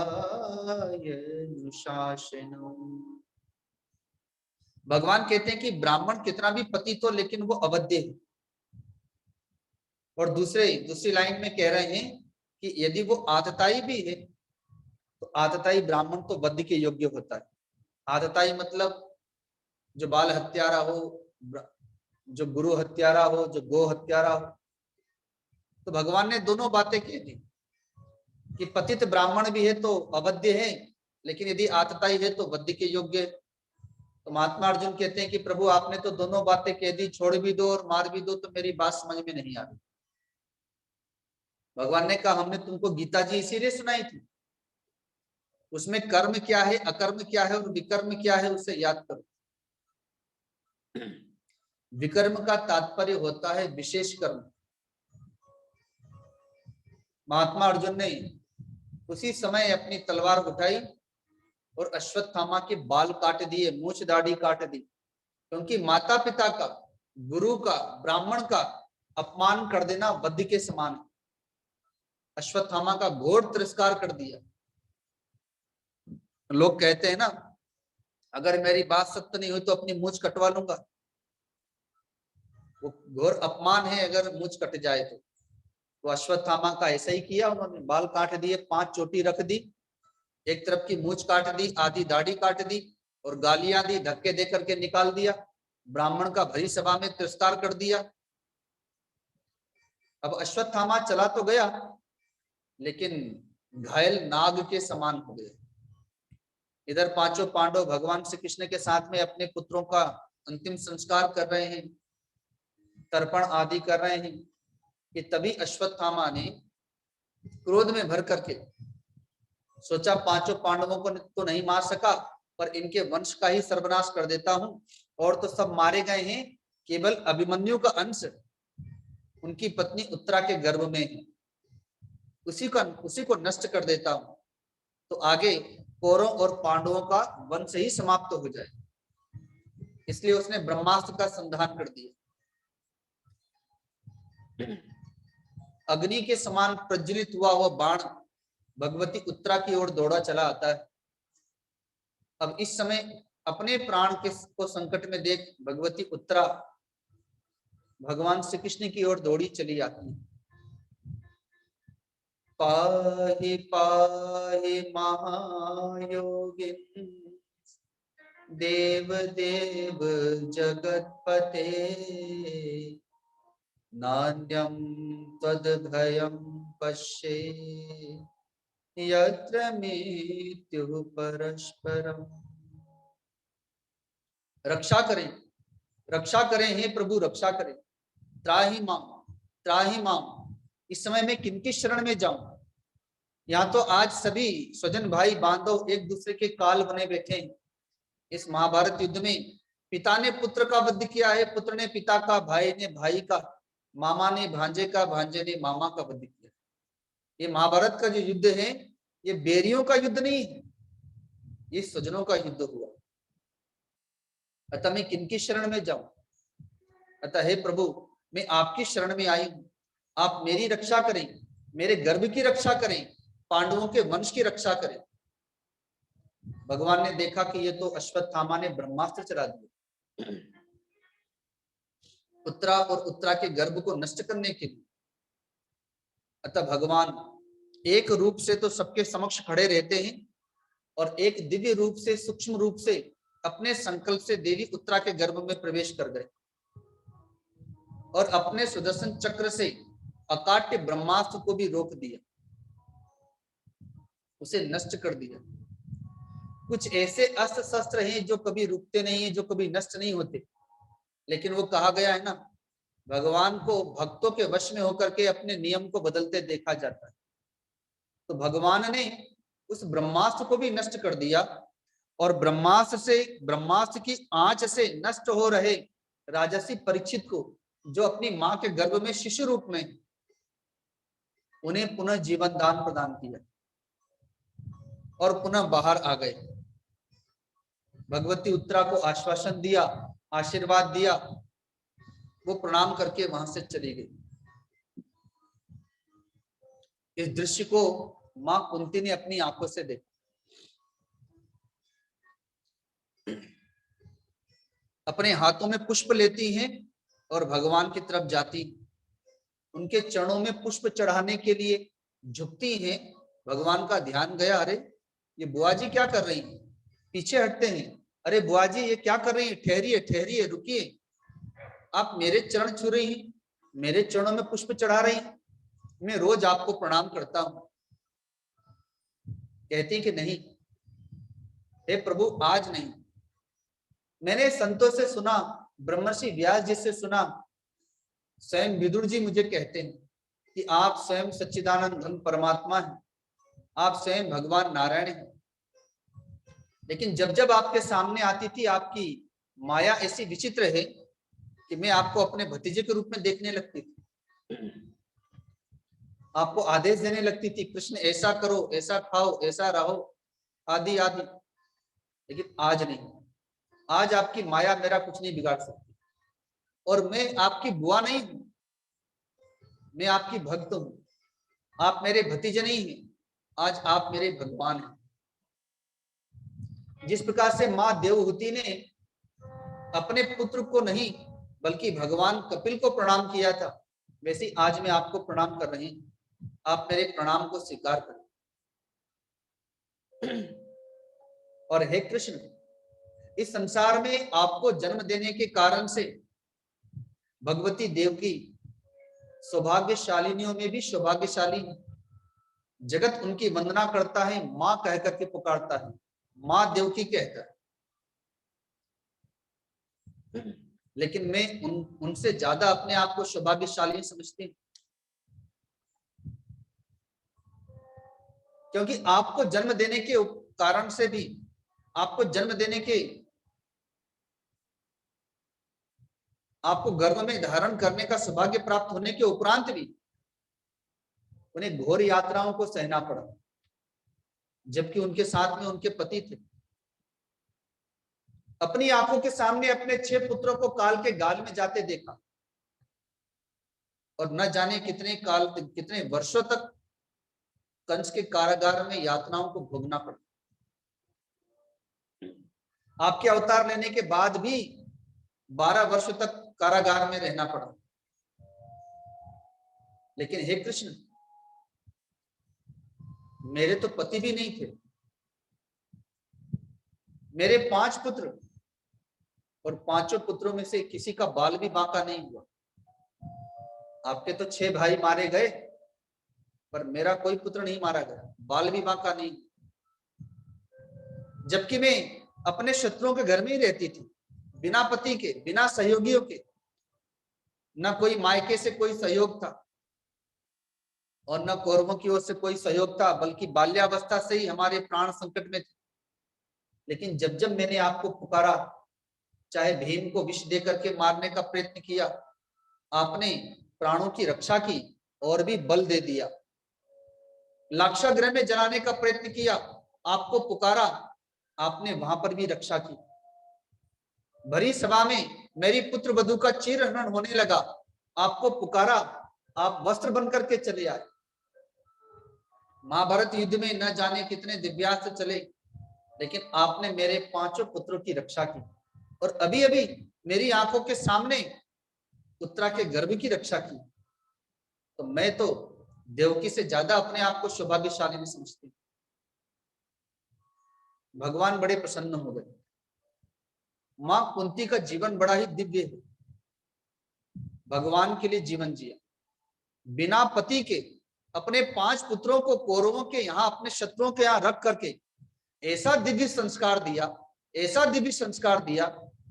भगवान कहते हैं कि ब्राह्मण कितना भी पतित हो लेकिन वो अवध्य है। और दूसरी लाइन में कह रहे हैं कि यदि वो आतताई भी है तो आतताई ब्राह्मण तो वध के योग्य होता है। आतताई मतलब जो बाल हत्यारा हो, जो गुरु हत्यारा हो, जो गो हत्यारा हो। तो भगवान ने दोनों बातें कह दी कि पतित ब्राह्मण भी है तो अवध्य है, लेकिन यदि आतताई है तो वध के योग्य है। तो महात्मा अर्जुन कहते हैं कि प्रभु आपने तो दोनों बातें कह दी, छोड़ भी दो और मार भी दो, तो मेरी बात समझ में नहीं आ रही। भगवान ने कहा हमने तुमको गीता जी इसीलिए सुनाई थी, उसमें कर्म क्या है, अकर्म क्या है और विकर्म क्या है उसे याद करो। विकर्म का तात्पर्य होता है विशेष कर्म। महात्मा अर्जुन ने उसी समय अपनी तलवार उठाई और अश्वत्थामा के बाल काट दिए, मूछ दाढ़ी काट दी, क्योंकि माता पिता का, गुरु का, ब्राह्मण का अपमान कर देना वध के समान है। अश्वत्थामा का घोर तिरस्कार कर दिया। लोग कहते हैं ना, अगर मेरी बात सत्य नहीं हुई तो अपनी मूछ कटवा लूंगा। वो घोर अपमान है अगर मूछ कट जाए तो अश्वत्थामा का ऐसा ही किया उन्होंने, बाल काट दिए, 5 चोटी रख दी, एक तरफ की मूछ काट दी, आधी दाढ़ी काट दी और गालियां दी, धक्के दे करके निकाल दिया। ब्राह्मण का भरी सभा में तिरस्कार कर दिया। अब अश्वत्थामा चला तो गया लेकिन घायल नाग के समान हो गया। इधर 5 पांडव भगवान श्री कृष्ण के साथ में अपने पुत्रों का अंतिम संस्कार कर रहे हैं, तर्पण आदि कर रहे हैं कि तभी अश्वत्थामा ने क्रोध में भर करके सोचा 5 पांडवों को तो नहीं मार सका, पर इनके वंश का ही सर्वनाश कर देता हूं। और तो सब मारे गए हैं, केवल अभिमन्यु का अंश उनकी पत्नी उत्तरा के गर्भ में है, उसी को नष्ट कर देता हूं, तो आगे कौरवों और पांडवों का वंश ही समाप्त हो जाए। इसलिए उसने ब्रह्मास्त्र का संधान कर दिया। अग्नि के समान प्रज्वलित हुआ वह बाण भगवती उत्तरा की ओर दौड़ा चला आता है। अब इस समय अपने प्राण को संकट में देख भगवती उत्तरा भगवान श्री कृष्ण की ओर दौड़ी चली आती है। पाहि पाहि महायोगिन देव देव जगतपते नान्यं तद्भयं पश्ये यत्र मृत्युः परस्परम्। रक्षा करें, रक्षा करें, हे प्रभु रक्षा करें, त्राहि माम, त्राहि माम। इस समय मैं किनकी शरण में जाऊं? यहाँ तो आज सभी स्वजन भाई बांधव एक दूसरे के काल बने बैठे हैं। इस महाभारत युद्ध में पिता ने पुत्र का वध किया है, पुत्र ने पिता का, भाई ने भाई का, मामा ने भांजे का, भांजे ने मामा का वध किया। ये महाभारत का जो युद्ध है ये बैरियों का युद्ध नहीं है, ये स्वजनों का युद्ध हुआ। अतः मैं किनकी शरण में जाऊं? अतः हे प्रभु मैं आपकी शरण में आई हूं, आप मेरी रक्षा करें, मेरे गर्भ की रक्षा करें, पांडवों के वंश की रक्षा करें। भगवान ने देखा कि ये तो अश्वत्थामा ने ब्रह्मास्त्र चला दिया उत्तरा और उत्तरा के गर्भ को नष्ट करने के लिए। अतः भगवान एक रूप से तो सबके समक्ष खड़े रहते हैं और एक दिव्य रूप से, सूक्ष्म रूप से अपने संकल्प से देवी उत्तरा के गर्भ में प्रवेश कर गए और अपने सुदर्शन चक्र से अकाट्य ब्रह्मास्त्र को भी रोक दिया, उसे नष्ट कर दिया। कुछ ऐसे अस्त्र शस्त्र हैं जो कभी रुकते नहीं है, जो कभी नष्ट नहीं होते, लेकिन वो कहा गया है ना, भगवान को भक्तों के वश में होकर के अपने नियम को बदलते देखा जाता है। तो भगवान ने उस ब्रह्मास्त्र को भी नष्ट कर दिया और ब्रह्मास्त्र की आंच से नष्ट हो रहे राजर्षि परीक्षित को, जो अपनी मां के गर्भ में शिशु रूप में, उन्हें पुनः जीवन दान प्रदान किया और पुनः बाहर आ गए। भगवती उत्तरा को आश्वासन दिया, आशीर्वाद दिया, वो प्रणाम करके वहां से चली गई। इस दृश्य को मां कुंती ने अपनी आंखों से देखा। अपने हाथों में पुष्प लेती हैं और भगवान की तरफ जाती, उनके चरणों में पुष्प चढ़ाने के लिए झुकती हैं। भगवान का ध्यान गया, अरे ये बुआ जी क्या कर रही हैं? पीछे हटते हैं, अरे बुआ जी ये क्या कर रही है? ठहरिए ठहरिए, रुकिए, आप मेरे चरण छू रही हैं, मेरे चरणों में पुष्प चढ़ा रही हैं, मैं रोज आपको प्रणाम करता हूं। कहती कि नहीं हे प्रभु, आज नहीं। मैंने संतों से सुना, ब्रह्मर्षि व्यास जी से सुना, स्वयं विदुर जी मुझे कहते हैं कि आप स्वयं सच्चिदानंद घन परमात्मा हैं, आप स्वयं भगवान नारायण हैं। लेकिन जब जब आपके सामने आती थी, आपकी माया ऐसी विचित्र है कि मैं आपको अपने भतीजे के रूप में देखने लगती थी, आपको आदेश देने लगती थी, कृष्ण ऐसा करो, ऐसा खाओ, ऐसा रहो, आदि आदि। लेकिन आज नहीं, आज आपकी माया मेरा कुछ नहीं बिगाड़ सकती। और मैं आपकी बुआ नहीं हूं, मैं आपकी भक्त हूं। आप मेरे भतीजे नहीं हैं, आज आप मेरे भगवान हैं। जिस प्रकार से मां देवहूति ने अपने पुत्र को नहीं बल्कि भगवान कपिल को प्रणाम किया था, वैसे आज मैं आपको प्रणाम कर रही हूं, आप मेरे प्रणाम को स्वीकार करें। और हे कृष्ण, इस संसार में आपको जन्म देने के कारण से भगवती देवकी सौभाग्यशालिनियों में भी सौभाग्यशाली है। जगत उनकी वंदना करता है, मां कह करके पुकारता है, मां देवकी कहता है। लेकिन मैं उनसे ज्यादा अपने आप को सौभाग्यशाली समझती हूँ, क्योंकि आपको जन्म देने के कारण से भी, आपको जन्म देने के, आपको गर्भ में धारण करने का सौभाग्य प्राप्त होने के उपरांत भी उन्हें घोर यात्राओं को सहना पड़ा, जबकि उनके साथ में उनके पति थे। अपनी आंखों के सामने अपने 6 पुत्रों को काल के गाल में जाते देखा और न जाने कितने वर्षों तक कंस के कारागार में यातनाओं को भोगना पड़ा। आपके अवतार लेने के बाद भी 12 वर्ष तक कारागार में रहना पड़ा। लेकिन हे कृष्ण, मेरे तो पति भी नहीं थे, मेरे 5 पुत्र, और 5 पुत्रों में से किसी का बाल भी बांका नहीं हुआ। आपके तो 6 भाई मारे गए, पर मेरा कोई पुत्र नहीं मारा गया, बाल भी बांका नहीं। जबकि मैं अपने शत्रुओं के घर में ही रहती थी, बिना पति के, बिना सहयोगियों के, न कोई मायके से कोई सहयोग था और न कौरवों की ओर से कोई सहयोग था, बल्कि बाल्यावस्था से ही हमारे प्राण संकट में थे। लेकिन जब जब मैंने आपको पुकारा, चाहे भीम को विष देकर के मारने का प्रयत्न किया, आपने प्राणों की रक्षा की और भी बल दे दिया। लाक्षागृह में जलाने का प्रयत्न किया, आपको पुकारा, आपने वहां पर भी रक्षा की। भरी सभा में मेरी पुत्र वधू का चीरहरण होने लगा, आपको पुकारा, आप वस्त्र बनकर के चले आए। महाभारत युद्ध में न जाने कितने दिव्यास्त्र चले, लेकिन आपने मेरे 5 पुत्रों की रक्षा की। और अभी अभी मेरी आंखों के सामने उत्तरा के गर्भ की रक्षा की। तो मैं तो देवकी से ज्यादा अपने आप को सौभाग्यशाली नहीं समझती। भगवान बड़े प्रसन्न हो गए। मां कुंती का जीवन बड़ा ही दिव्य है, भगवान के लिए जीवन जिया, बिना पति के अपने 5 पुत्रों को कौरवों के यहाँ, अपने शत्रुओं के यहाँ रख करके ऐसा दिव्य संस्कार दिया, ऐसा दिव्य संस्कार दिया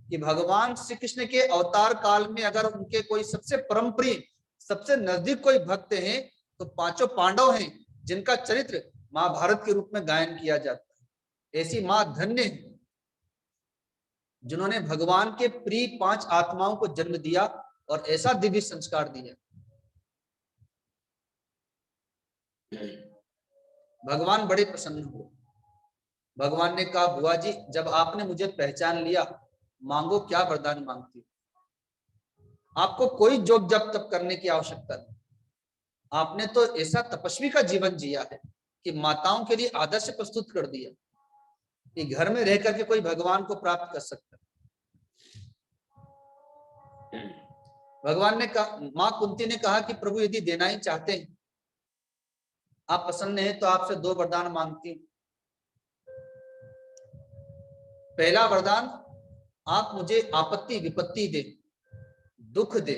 कि भगवान श्री कृष्ण के अवतार काल में अगर उनके कोई सबसे परम प्रिय, सबसे नजदीक कोई भक्त हैं तो 5 पांडव हैं, जिनका चरित्र महाभारत के रूप में गायन किया जाता है। ऐसी मां धन्य है जिन्होंने भगवान के प्रिय 5 आत्माओं को जन्म दिया और ऐसा दिव्य संस्कार दिया। भगवान बड़े प्रसन्न हुए। भगवान ने कहा, बुआ जी, जब आपने मुझे पहचान लिया, मांगो क्या वरदान मांगती। आपको कोई जोग जप तप करने की आवश्यकता नहीं। आपने तो ऐसा तपस्वी का जीवन जिया है कि माताओं के लिए आदर्श प्रस्तुत कर दिया कि घर में रह करके कोई भगवान को प्राप्त कर सकता है। भगवान ने कहा, मां कुंती ने कहा कि प्रभु यदि देना ही चाहते हैं, आप प्रसन्न हैं, तो आपसे 2 वरदान मांगती हूं। पहला वरदान, आप मुझे आपत्ति विपत्ति दे, दुख दे।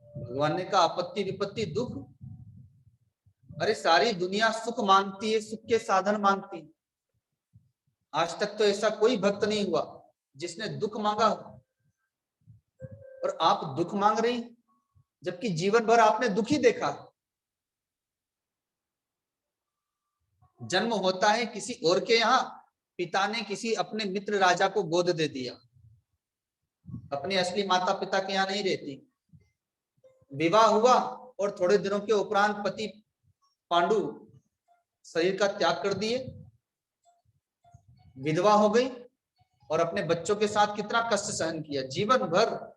भगवान ने कहा, आपत्ति विपत्ति दुख? अरे सारी दुनिया सुख मांगती है, सुख के साधन मांगती है। आज तक तो ऐसा कोई भक्त नहीं हुआ जिसने दुख मांगा, और आप दुख मांग रही, जबकि जीवन भर आपने दुख ही देखा। जन्म होता है किसी और के यहाँ, पिता ने किसी अपने मित्र राजा को गोद दे दिया, अपने असली माता पिता के यहाँ नहीं रहती। विवाह हुआ और थोड़े दिनों के उपरांत पति पांडु शरीर का त्याग कर दिए, विधवा हो गई और अपने बच्चों के साथ कितना कष्ट सहन किया जीवन भर,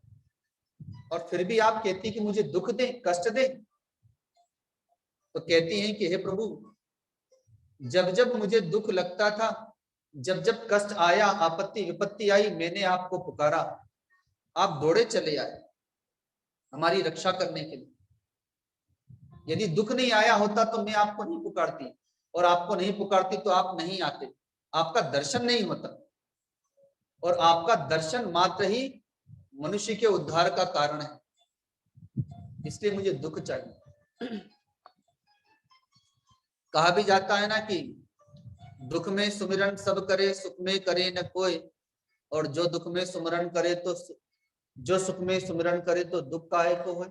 और फिर भी आप कहती कि मुझे दुख दे, कष्ट दे। तो कहती हैं कि हे प्रभु, जब जब मुझे दुख लगता था, जब जब कष्ट आया, आपत्ति विपत्ति आई, मैंने आपको पुकारा, आप दौड़े चले आए हमारी रक्षा करने के लिए। यदि दुख नहीं आया होता तो मैं आपको नहीं पुकारती, और आपको नहीं पुकारती तो आप नहीं आते, आपका दर्शन नहीं होता, और आपका दर्शन मात्र ही मनुष्य के उद्धार का कारण है, इसलिए मुझे दुख चाहिए। कहा भी जाता है ना कि दुख में सुमिरन सब करे, सुख में करे न कोई, और जो दुख में सुमिरन करे तो जो सुख में सुमिरन करे तो दुख काहे को है।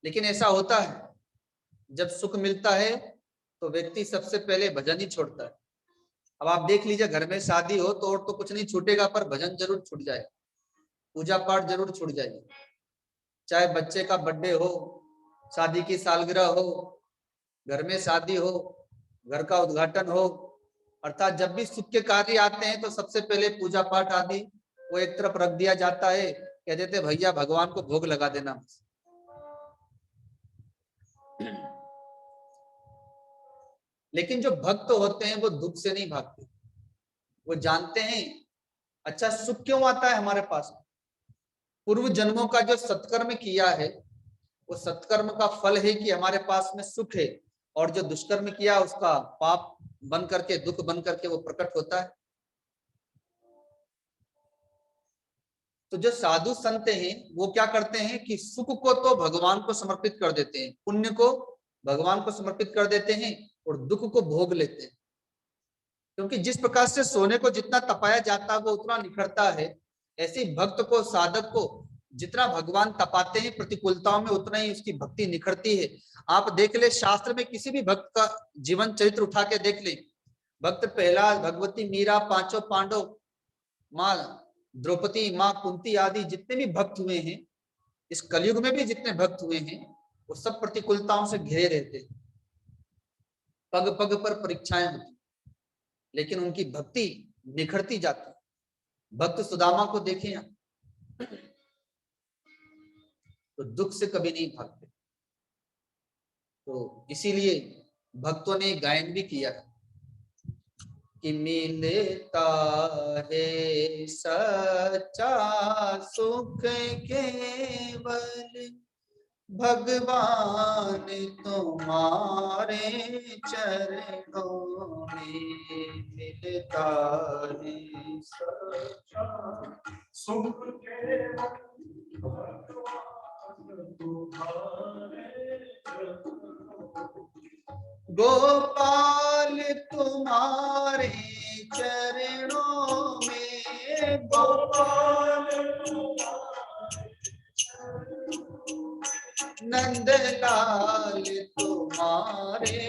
लेकिन ऐसा होता है, जब सुख मिलता है तो व्यक्ति सबसे पहले भजन ही छोड़ता है। अब आप देख लीजिए, घर में शादी हो तो और तो कुछ नहीं छूटेगा, पर भजन जरूर छूट जाए, पूजा पाठ जरूर छूट जाएगी। चाहे बच्चे का बर्थडे हो, शादी की सालगिरह हो, घर में शादी हो, घर का उद्घाटन हो, अर्थात जब भी सुख के कार्य आते हैं तो सबसे पहले पूजा पाठ आदि वो एक तरफ रख दिया जाता है। कह देते भैया भगवान को भोग लगा देना। लेकिन जो भक्त होते हैं वो दुख से नहीं भागते, वो जानते हैं अच्छा सुख क्यों आता है हमारे पास। पूर्व जन्मों का जो सत्कर्म किया है, वो सत्कर्म का फल है कि हमारे पास में सुख है, और जो दुष्कर्म किया उसका पाप बन करके, दुख बन करके वो प्रकट होता है। तो जो साधु संत हैं वो क्या करते हैं कि सुख को तो भगवान को समर्पित कर देते हैं, पुण्य को भगवान को समर्पित कर देते हैं, और दुख को भोग लेते हैं। क्योंकि जिस प्रकार से सोने को जितना तपाया जाता है वो उतना निखरता है, ऐसे भक्त को, साधक को जितना भगवान तपाते हैं प्रतिकूलताओं में, उतना ही उसकी भक्ति निखरती है। आप देख ले, शास्त्र में किसी भी भक्त का जीवन चरित्र उठा के देख ले, भक्त प्रहलाद, भगवती मीरा, पांचों पांडव, माँ द्रौपदी, माँ कुंती आदि जितने भी भक्त हुए हैं, इस कलयुग में भी जितने भक्त हुए हैं, वो सब प्रतिकूलताओं से घिरे रहते हैं, पग पग पर परीक्षाएं होती, लेकिन उनकी भक्ति निखरती जाती। भक्त सुदामा को देखें आप, तो दुख से कभी नहीं भागते। तो इसीलिए भक्तों ने गायन भी किया है कि मिलता है सच्चा सुख केवल भगवान तुम्हारे चरणों में, मिलता है सच्चा सुख केवल भगवान तुम्हारे चरणों। गोपाल तुम्हारे चरणों में, गोपाल तुम्हारे चरणों में, न नंदलाल तुम्हारे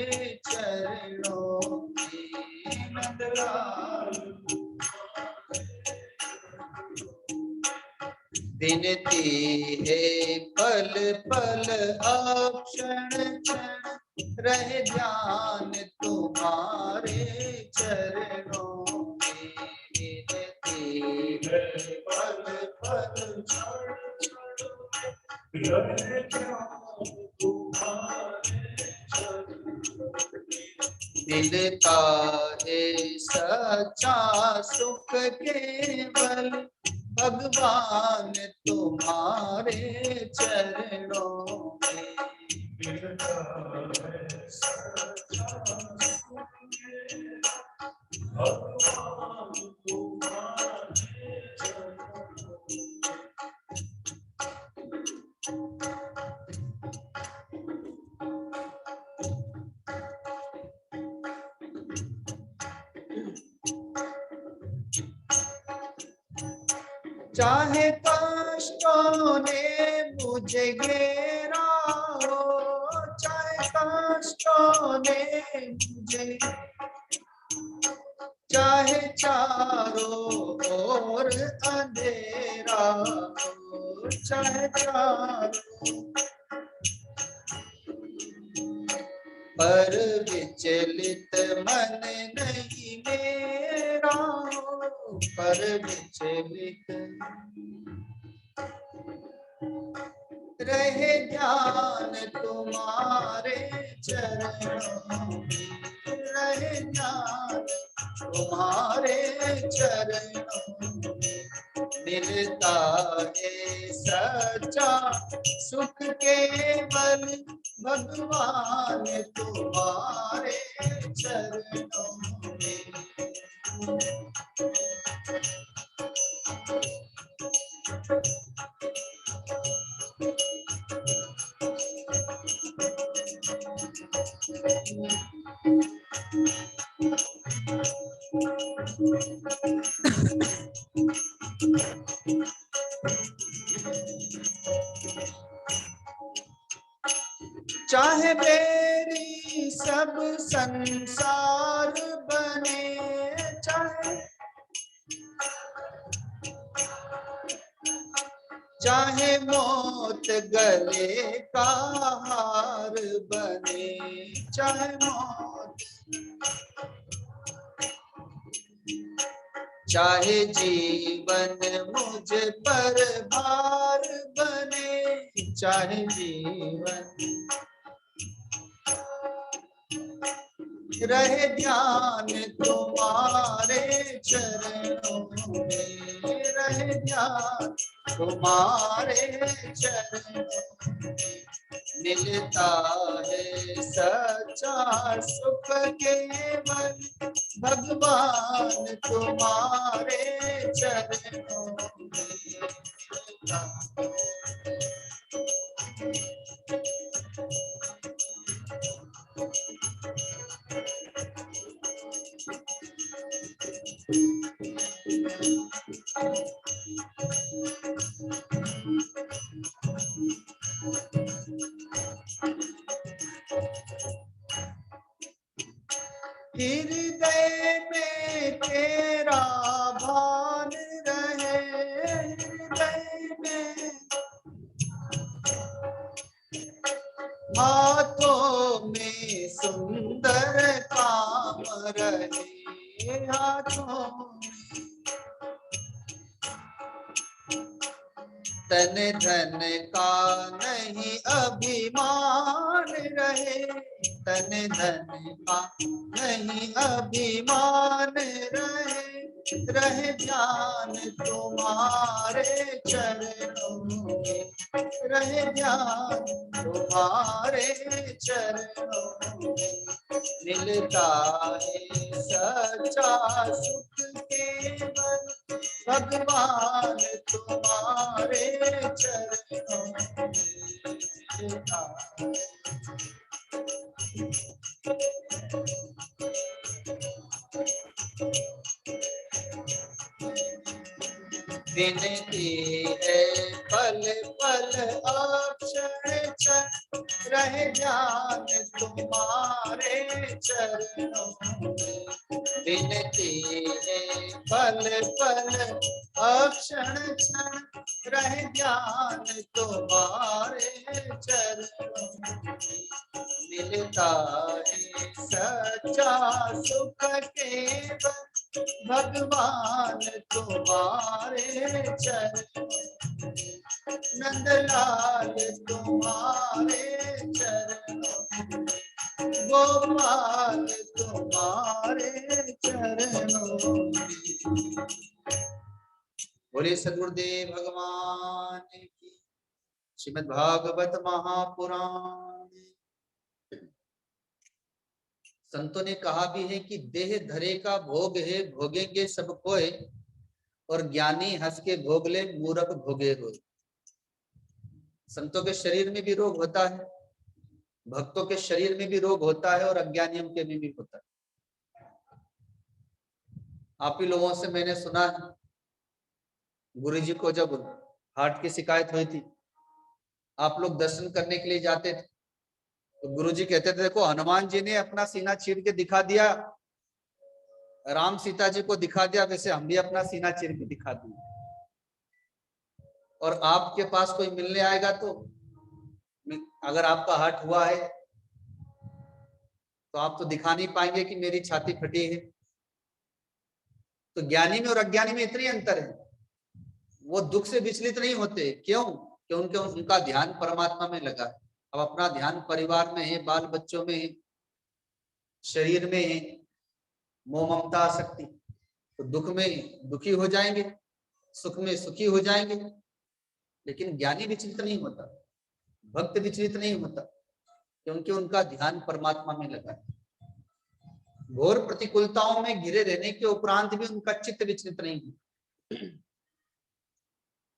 चरणों में, नंदलाल विनती है पल पल अब क्षण क्षण रहे ध्यान तुम्हारे चरणों में, विनती है पल पल मिलता है सच्चा सुख केवल भगवान तुम्हारे चरणों में, चाहे कष्टों ने मुझे घेरा हो, चाहे कष्टों ने मुझे, चाहे चारों ओर अंधेरा हो, चाहे चारों पर विचलित मन नहीं मेरा हो, पर विचलित रहे ध्यान तुम्हारे चरणों में, रहे ध्यान तुम्हारे चरणों में, मिलता है सच्चा सुख केवल भगवान तुम्हारे चरणों में। चाहे मेरी सब संसार बने, चाहे मौत गले का हार बने, चाहे मौत, चाहे जीवन मुझ पर भार बने, चाहे जीवन रहे ध्यान तुम्हारे चरणों में, रहे ध्यान तुम्हारे चरणों में, मिलता है सच्चा सुख केवल भगवान तुम्हारे चरणों में। हृदय में तेरा भान रहे, हृदय में हाथों में सुंदर काम रहे, हाथों तन धन का नहीं अभिमान रहे, तन धन का नहीं अभिमान रहे, रहे ध्यान तुम्हारे चरणों में, रहे ध्यान तुम्हारे चरणों में, मिलता है सच्चा सुख केवल भगवान तुम्हारे चरणों में, मिलता विनती है पल पल आप क्षण क्षण रहे ध्यान तुम्हारे चरणों में। विनती है पल पल अक्षण क्षण रहे ध्यान तुम्हारे चरणों में। मिलता है सच्चा सुख केवल भगवान तुम्हारे चरणों में। नंदलाल तुम्हारे चरणों में, गोपाल तुम्हारे चरणों में। बोले सद्गुरुदेव भगवान की। श्रीमद् भागवत महापुराण। संतों ने कहा भी है कि देह धरे का भोग है, भोगेंगे सब कोय, और ज्ञानी हंस के भोग ले, मूर्ख भोगे होय। संतों के शरीर में भी रोग होता है, भक्तों के शरीर में भी रोग होता है, और अज्ञानियों के में भी होता है। आप ही लोगों से मैंने सुना है, गुरु जी को जब हार्ट की शिकायत हुई थी, आप लोग दर्शन करने के लिए जाते थे, तो गुरु जी कहते थे देखो हनुमान जी ने अपना सीना चीर के दिखा दिया, राम सीता जी को दिखा दिया, वैसे हम भी अपना सीना चीर के दिखा दिए। और आपके पास कोई मिलने आएगा तो अगर आपका हार्ट हुआ है तो आप तो दिखा नहीं पाएंगे कि मेरी छाती फटी है। तो ज्ञानी में और अज्ञानी में इतनी अंतर है, वो दुख से विचलित नहीं होते। क्यों? क्योंकि उनका ध्यान परमात्मा में लगा है। अब अपना ध्यान परिवार में है, बाल बच्चों में है, शरीर में है, मोह ममता आसक्ति, तो दुख में दुखी हो जाएंगे, सुख में सुखी हो जाएंगे। लेकिन ज्ञानी विचलित नहीं होता, भक्त विचलित नहीं होता, क्योंकि उनका ध्यान परमात्मा में लगा है। घोर प्रतिकूलताओं में घिरे रहने के उपरांत भी उनका चित्त विचलित नहीं होता।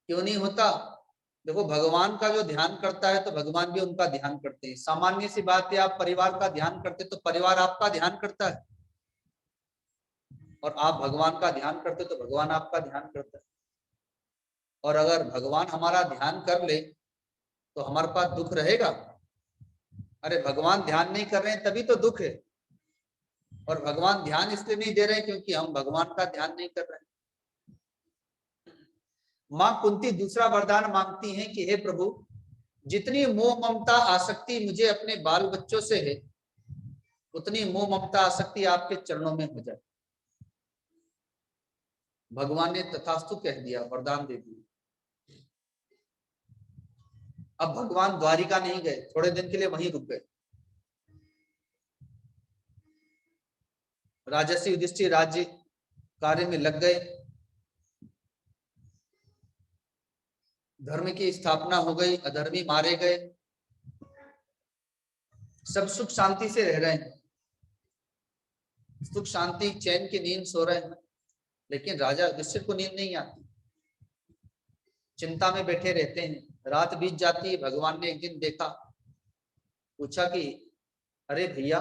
क्यों नहीं होता? देखो भगवान का जो ध्यान करता है तो भगवान भी उनका ध्यान करते हैं। सामान्य सी बात है, आप परिवार का ध्यान करते तो परिवार आपका ध्यान करता है, और आप भगवान का ध्यान करते तो भगवान आपका ध्यान करता है। और अगर भगवान हमारा ध्यान कर ले तो हमारे पास दुख रहेगा? अरे भगवान ध्यान नहीं कर रहे हैं तभी तो दुख है, और भगवान ध्यान इसलिए नहीं दे रहे हैं क्योंकि हम भगवान का ध्यान नहीं कर रहे हैं। मां कुंती दूसरा वरदान मांगती हैं कि हे प्रभु, जितनी मोह ममता आसक्ति मुझे अपने बाल बच्चों से है, उतनी मोह ममता आसक्ति आपके चरणों में हो जाए। भगवान ने तथास्तु कह दिया, वरदान दे दिया। अब भगवान द्वारिका नहीं गए, थोड़े दिन के लिए वहीं रुक गए। राजर्षि युधिष्ठिर राज्य कार्य में लग गए, धर्म की स्थापना हो गई, अधर्मी मारे गए, सब सुख शांति से रह रहे हैं, सुख शांति चैन की नींद सो रहे हैं। लेकिन राजा युधिष्ठिर को नींद नहीं आती, चिंता में बैठे रहते हैं। रात बीत जाती है। भगवान ने एक दिन देखा, पूछा कि अरे भैया,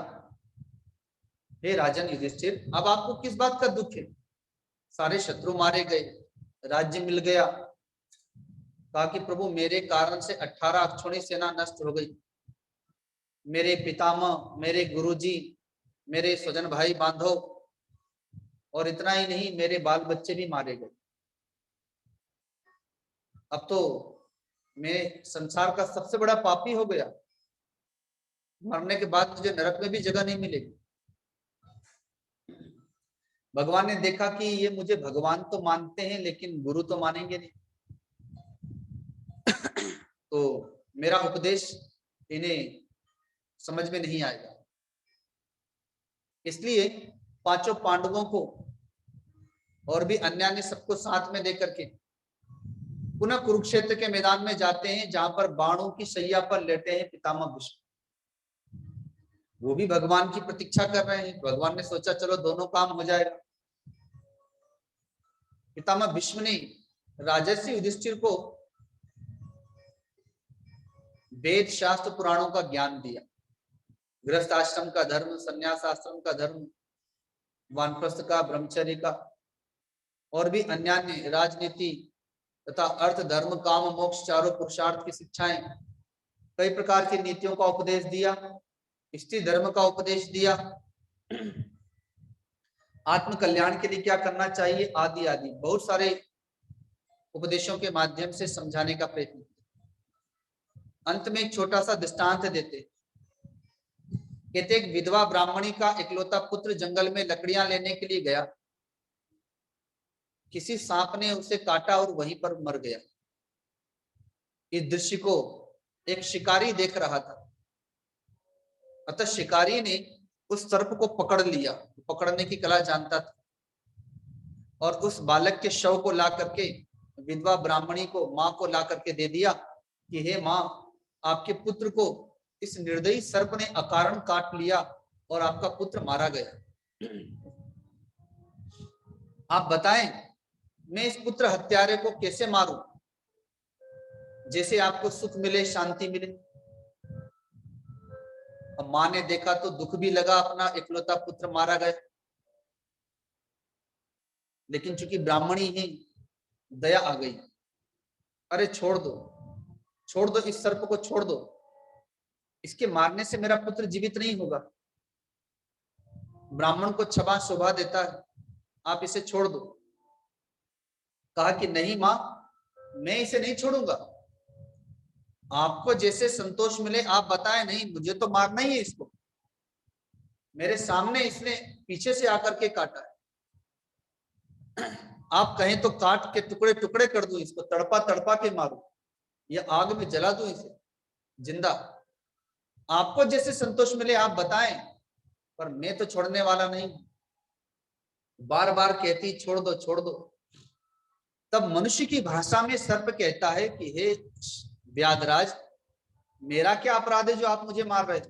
हे राजन युधिष्ठिर, अब आपको किस बात का दुख है? सारे शत्रु मारे गए, राज्य मिल गया। कहा कि प्रभु मेरे कारण से 18 अक्षौणी सेना नष्ट हो गई, मेरे पितामह, मेरे गुरुजी, मेरे स्वजन भाई बांधव, और इतना ही नहीं मेरे बाल बच्चे भी मारे गए। अब तो मैं संसार का सबसे बड़ा पापी हो गया, मरने के बाद मुझे नरक में भी जगह नहीं मिलेगी। भगवान ने देखा कि ये मुझे भगवान तो मानते हैं लेकिन गुरु तो मानेंगे नहीं, तो मेरा उपदेश इन्हें समझ में नहीं आएगा। इसलिए पांचों पांडवों को और भी अन्य सबको साथ में देकर के पुनः कुरुक्षेत्र के मैदान में जाते हैं, जहां पर बाणों की शैया पर लेटे हैं पितामह भीष्म। वो भी भगवान की प्रतीक्षा कर रहे हैं। भगवान ने सोचा चलो दोनों काम हो जाएगा। पितामह भीष्म ने राजर्षि युधिष्ठिर को वेद शास्त्र पुराणों का ज्ञान दिया, गृहस्थ आश्रम का धर्म, संन्यास आश्रम का धर्म, वानप्रस्थ का, ब्रह्मचर्य का, और भी अन्य राजनीति तथा अर्थ, धर्म, काम, मोक्ष, चारों पुरुषार्थ की शिक्षाएं कई प्रकार की नीतियों का उपदेश दिया, स्त्री धर्म का उपदेश दिया, आत्म कल्याण के लिए क्या करना चाहिए, आदि आदि बहुत सारे उपदेशों के माध्यम से समझाने का प्रयत्न किया। अंत में एक छोटा सा दृष्टांत देते, कहते एक विधवा ब्राह्मणी का इकलौता पुत्र जंगल में लकड़ियां लेने के लिए गया, किसी सांप ने उसे काटा और वहीं पर मर गया। इस दृश्य को एक शिकारी देख रहा था, अतः शिकारी ने उस सर्प को पकड़ लिया, पकड़ने की कला जानता था, और उस बालक के शव को ला करके विधवा ब्राह्मणी को, मां को ला करके दे दिया कि हे मां, आपके पुत्र को इस निर्दयी सर्प ने अकारण काट लिया और आपका पुत्र मारा गया। आप बताएं मैं इस पुत्र हत्यारे को कैसे मारूं, जैसे आपको सुख मिले, शांति मिले। अब मां ने देखा तो दुख भी लगा, अपना इकलौता पुत्र मारा गया, लेकिन चूंकि ब्राह्मणी ही दया आ गई, अरे छोड़ दो, छोड़ दो, इस सर्प को छोड़ दो, इसके मारने से मेरा पुत्र जीवित नहीं होगा। ब्राह्मण को क्षमा शोभा देता है, आप इसे छोड़ दो। कहा कि नहीं मां, मैं इसे नहीं छोड़ूंगा, आपको जैसे संतोष मिले आप बताएं, नहीं मुझे तो मारना ही है इसको, मेरे सामने इसने पीछे से आकर के काटा है, आप कहें तो काट के टुकड़े टुकड़े कर दूं, इसको तड़पा तड़पा के मारूं या आग में जला दूं इसे जिंदा, आपको जैसे संतोष मिले आप बताएं, पर मैं तो छोड़ने वाला नहीं। बार बार कहती छोड़ दो छोड़ दो। तब मनुष्य की भाषा में सर्प कहता है कि हे व्याधराज, मेरा क्या अपराध है जो आप मुझे मार रहे थे,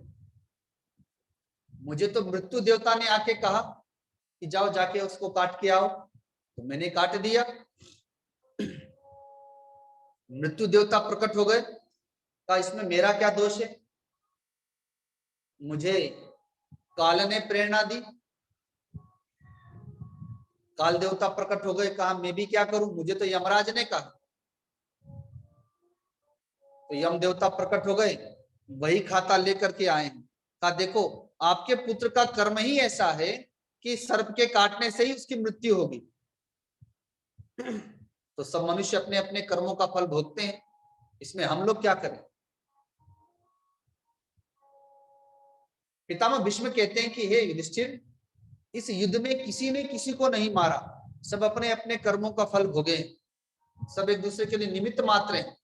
मुझे तो मृत्यु देवता ने आके कहा कि जाओ जाके उसको काट के आओ, तो मैंने काट दिया। मृत्यु देवता प्रकट हो गए, कहा इसमें मेरा क्या दोष है, मुझे काल ने प्रेरणा दी, काल देवता प्रकट हो गए, कहा मैं भी क्या करूं, मुझे तो यमराज ने कहा। तो यम देवता प्रकट हो गए, वही खाता लेकर के आए हैं, कहा देखो आपके पुत्र का कर्म ही ऐसा है कि सर्प के काटने से ही उसकी मृत्यु होगी। तो सब मनुष्य अपने अपने कर्मों का फल भोगते हैं, इसमें हम लोग क्या करें। पितामह भीष्म कहते हैं कि हे युधिष्ठिर, इस युद्ध में किसी ने किसी को नहीं मारा, सब अपने अपने कर्मों का फल भोगे, सब एक दूसरे के लिए निमित्त मात्र हैं,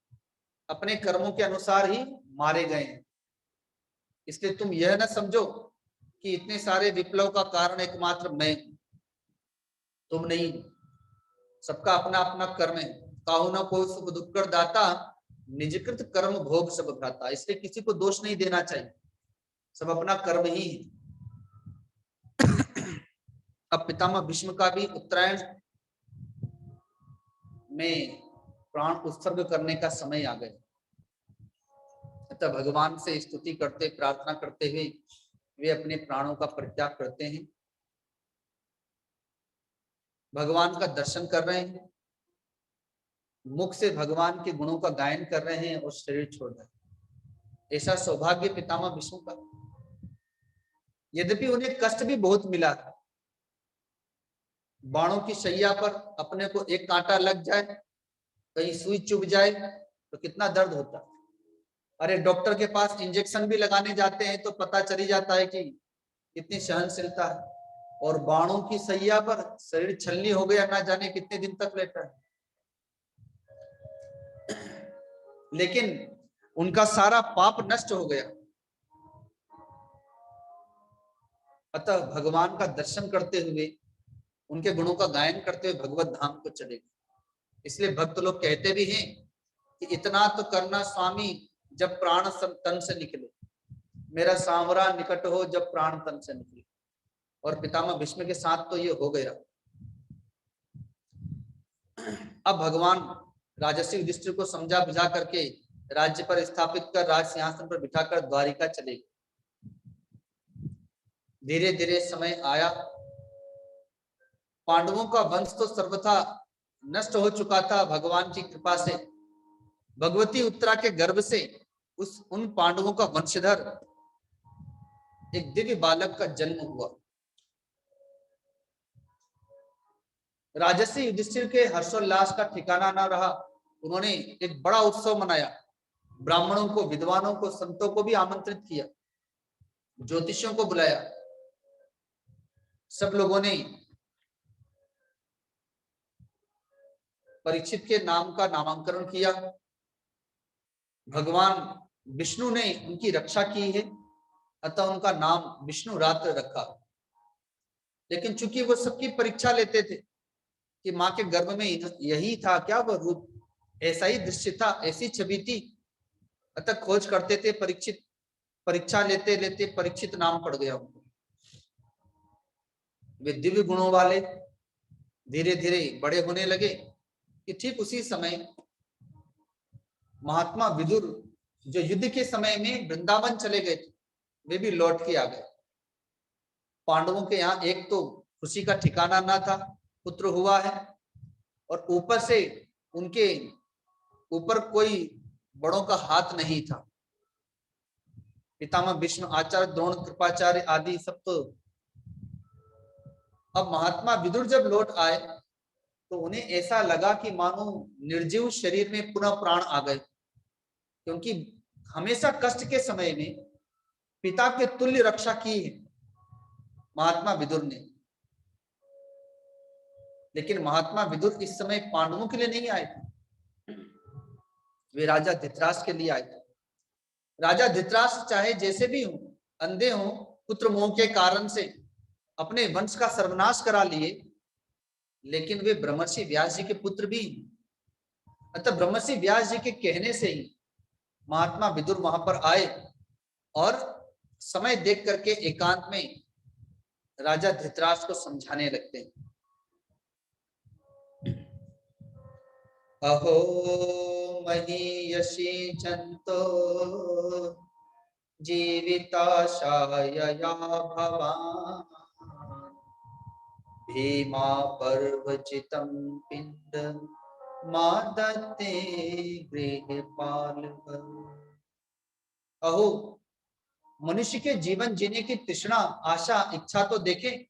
अपने कर्मों के अनुसार ही मारे गए हैं। इसलिए तुम यह न समझो कि इतने सारे विप्लव का कारण एकमात्र मैं, तुम नहीं, सबका अपना अपना कर्म है। काहू न कोई सुख दुख कर दाता, निजकृत कर्म भोग सब भ्राता। इसलिए किसी को दोष नहीं देना चाहिए, सब अपना कर्म ही है। अब पितामह भीष्म का भी उत्तरायण में प्राण उत्सर्ग करने का समय आ गया, अतः भगवान से स्तुति करते, प्रार्थना करते हुए वे अपने प्राणों का परित्याग करते हैं, भगवान का दर्शन कर रहे हैं, मुख से भगवान के गुणों का गायन कर रहे हैं और शरीर छोड़ रहे हैं। ऐसा सौभाग्य पितामह भीष्म का। यद्यपि उन्हें कष्ट भी बहुत मिला था, बाणों की शैया पर अपने को एक कांटा लग जाए, कहीं सुई चुभ जाए तो कितना दर्द होता। अरे डॉक्टर के पास इंजेक्शन भी लगाने जाते हैं तो पता चली जाता है कि कितनी सहनशीलता है, और बाणों की सैया पर शरीर छलनी हो गया, ना जाने कितने दिन तक लेटा है। लेकिन उनका सारा पाप नष्ट हो गया, अतः भगवान का दर्शन करते हुए, उनके गुणों का गायन करते हुए भगवत धाम को चले गए। इसलिए भक्त लोग कहते भी हैं कि इतना तो करना स्वामी जब प्राण तन से निकले, मेरा सांवरा निकट हो जब प्राण तन से निकले। और पितामह भीष्म के साथ तो ये हो गया। अब भगवान राजर्षि युधिष्ठिर को समझा बुझा करके राज्य पर स्थापित कर राज सिंहासन पर बिठाकर द्वारिका चले गए। धीरे धीरे समय आया, पांडवों का वंश तो सर्वथा नष्ट हो चुका था। भगवान की कृपा से भगवती उत्तरा के गर्भ से उन पांडवों का वंशधर एक दिव्य बालक का जन्म हुआ। राजर्षि युधिष्ठिर के हर्षोल्लास का ठिकाना ना रहा। उन्होंने एक बड़ा उत्सव मनाया, ब्राह्मणों को, विद्वानों को, संतों को भी आमंत्रित किया, ज्योतिषियों को बुलाया। सब लोगों ने परीक्षित के नाम का नामांकन किया। भगवान विष्णु ने उनकी रक्षा की है, अतः उनका नाम विष्णु रात्र रखा। लेकिन चूंकि वो सबकी परीक्षा लेते थे कि मां के गर्भ में यही था क्या वह रूप, ऐसा ही दृश्य था, ऐसी छवि थी, अतः खोज करते थे। परीक्षित परीक्षा लेते लेते परीक्षित नाम पड़ गया उनको। वे दिव्य गुणों वाले धीरे धीरे बड़े होने लगे कि ठीक उसी समय महात्मा विदुर, जो युद्ध के समय में वृंदावन चले गए थे, वे भी लौट के आ गए। पांडवों के यहाँ एक तो खुशी का ठिकाना ना था, पुत्र हुआ है, और ऊपर से उनके ऊपर कोई बड़ों का हाथ नहीं था। पितामह भीष्म, आचार्य द्रोण, कृपाचार्य आदि सब तो। अब महात्मा विदुर जब लौट आए तो उन्हें ऐसा लगा कि मानो निर्जीव शरीर में पुनः प्राण आ गए, क्योंकि हमेशा कष्ट के समय में पिता के तुल्य रक्षा की है महात्मा विदुर ने। लेकिन महात्मा विदुर इस समय पांडवों के लिए नहीं आए थे, वे राजा धृतराष्ट्र के लिए आए थे। राजा धृतराष्ट्र चाहे जैसे भी हो, अंधे हो, पुत्र मोह के कारण से अपने वंश का सर्वनाश करा लिए, लेकिन वे ब्रह्मर्षि व्यास जी के पुत्र भी। अतः ब्रह्मर्षि व्यास जी के कहने से ही महात्मा विदुर वहां पर आए और समय देख करके एकांत में राजा धृतराष्ट्र को समझाने लगते हैं। अहो महीयसी जंतो जीविताशायया भवान् भीमा पर्वचितं पिंड मादत्ते गृहपाल। अहो, मनुष्य के जीवन जीने की तृष्णा, आशा, इच्छा तो देखें।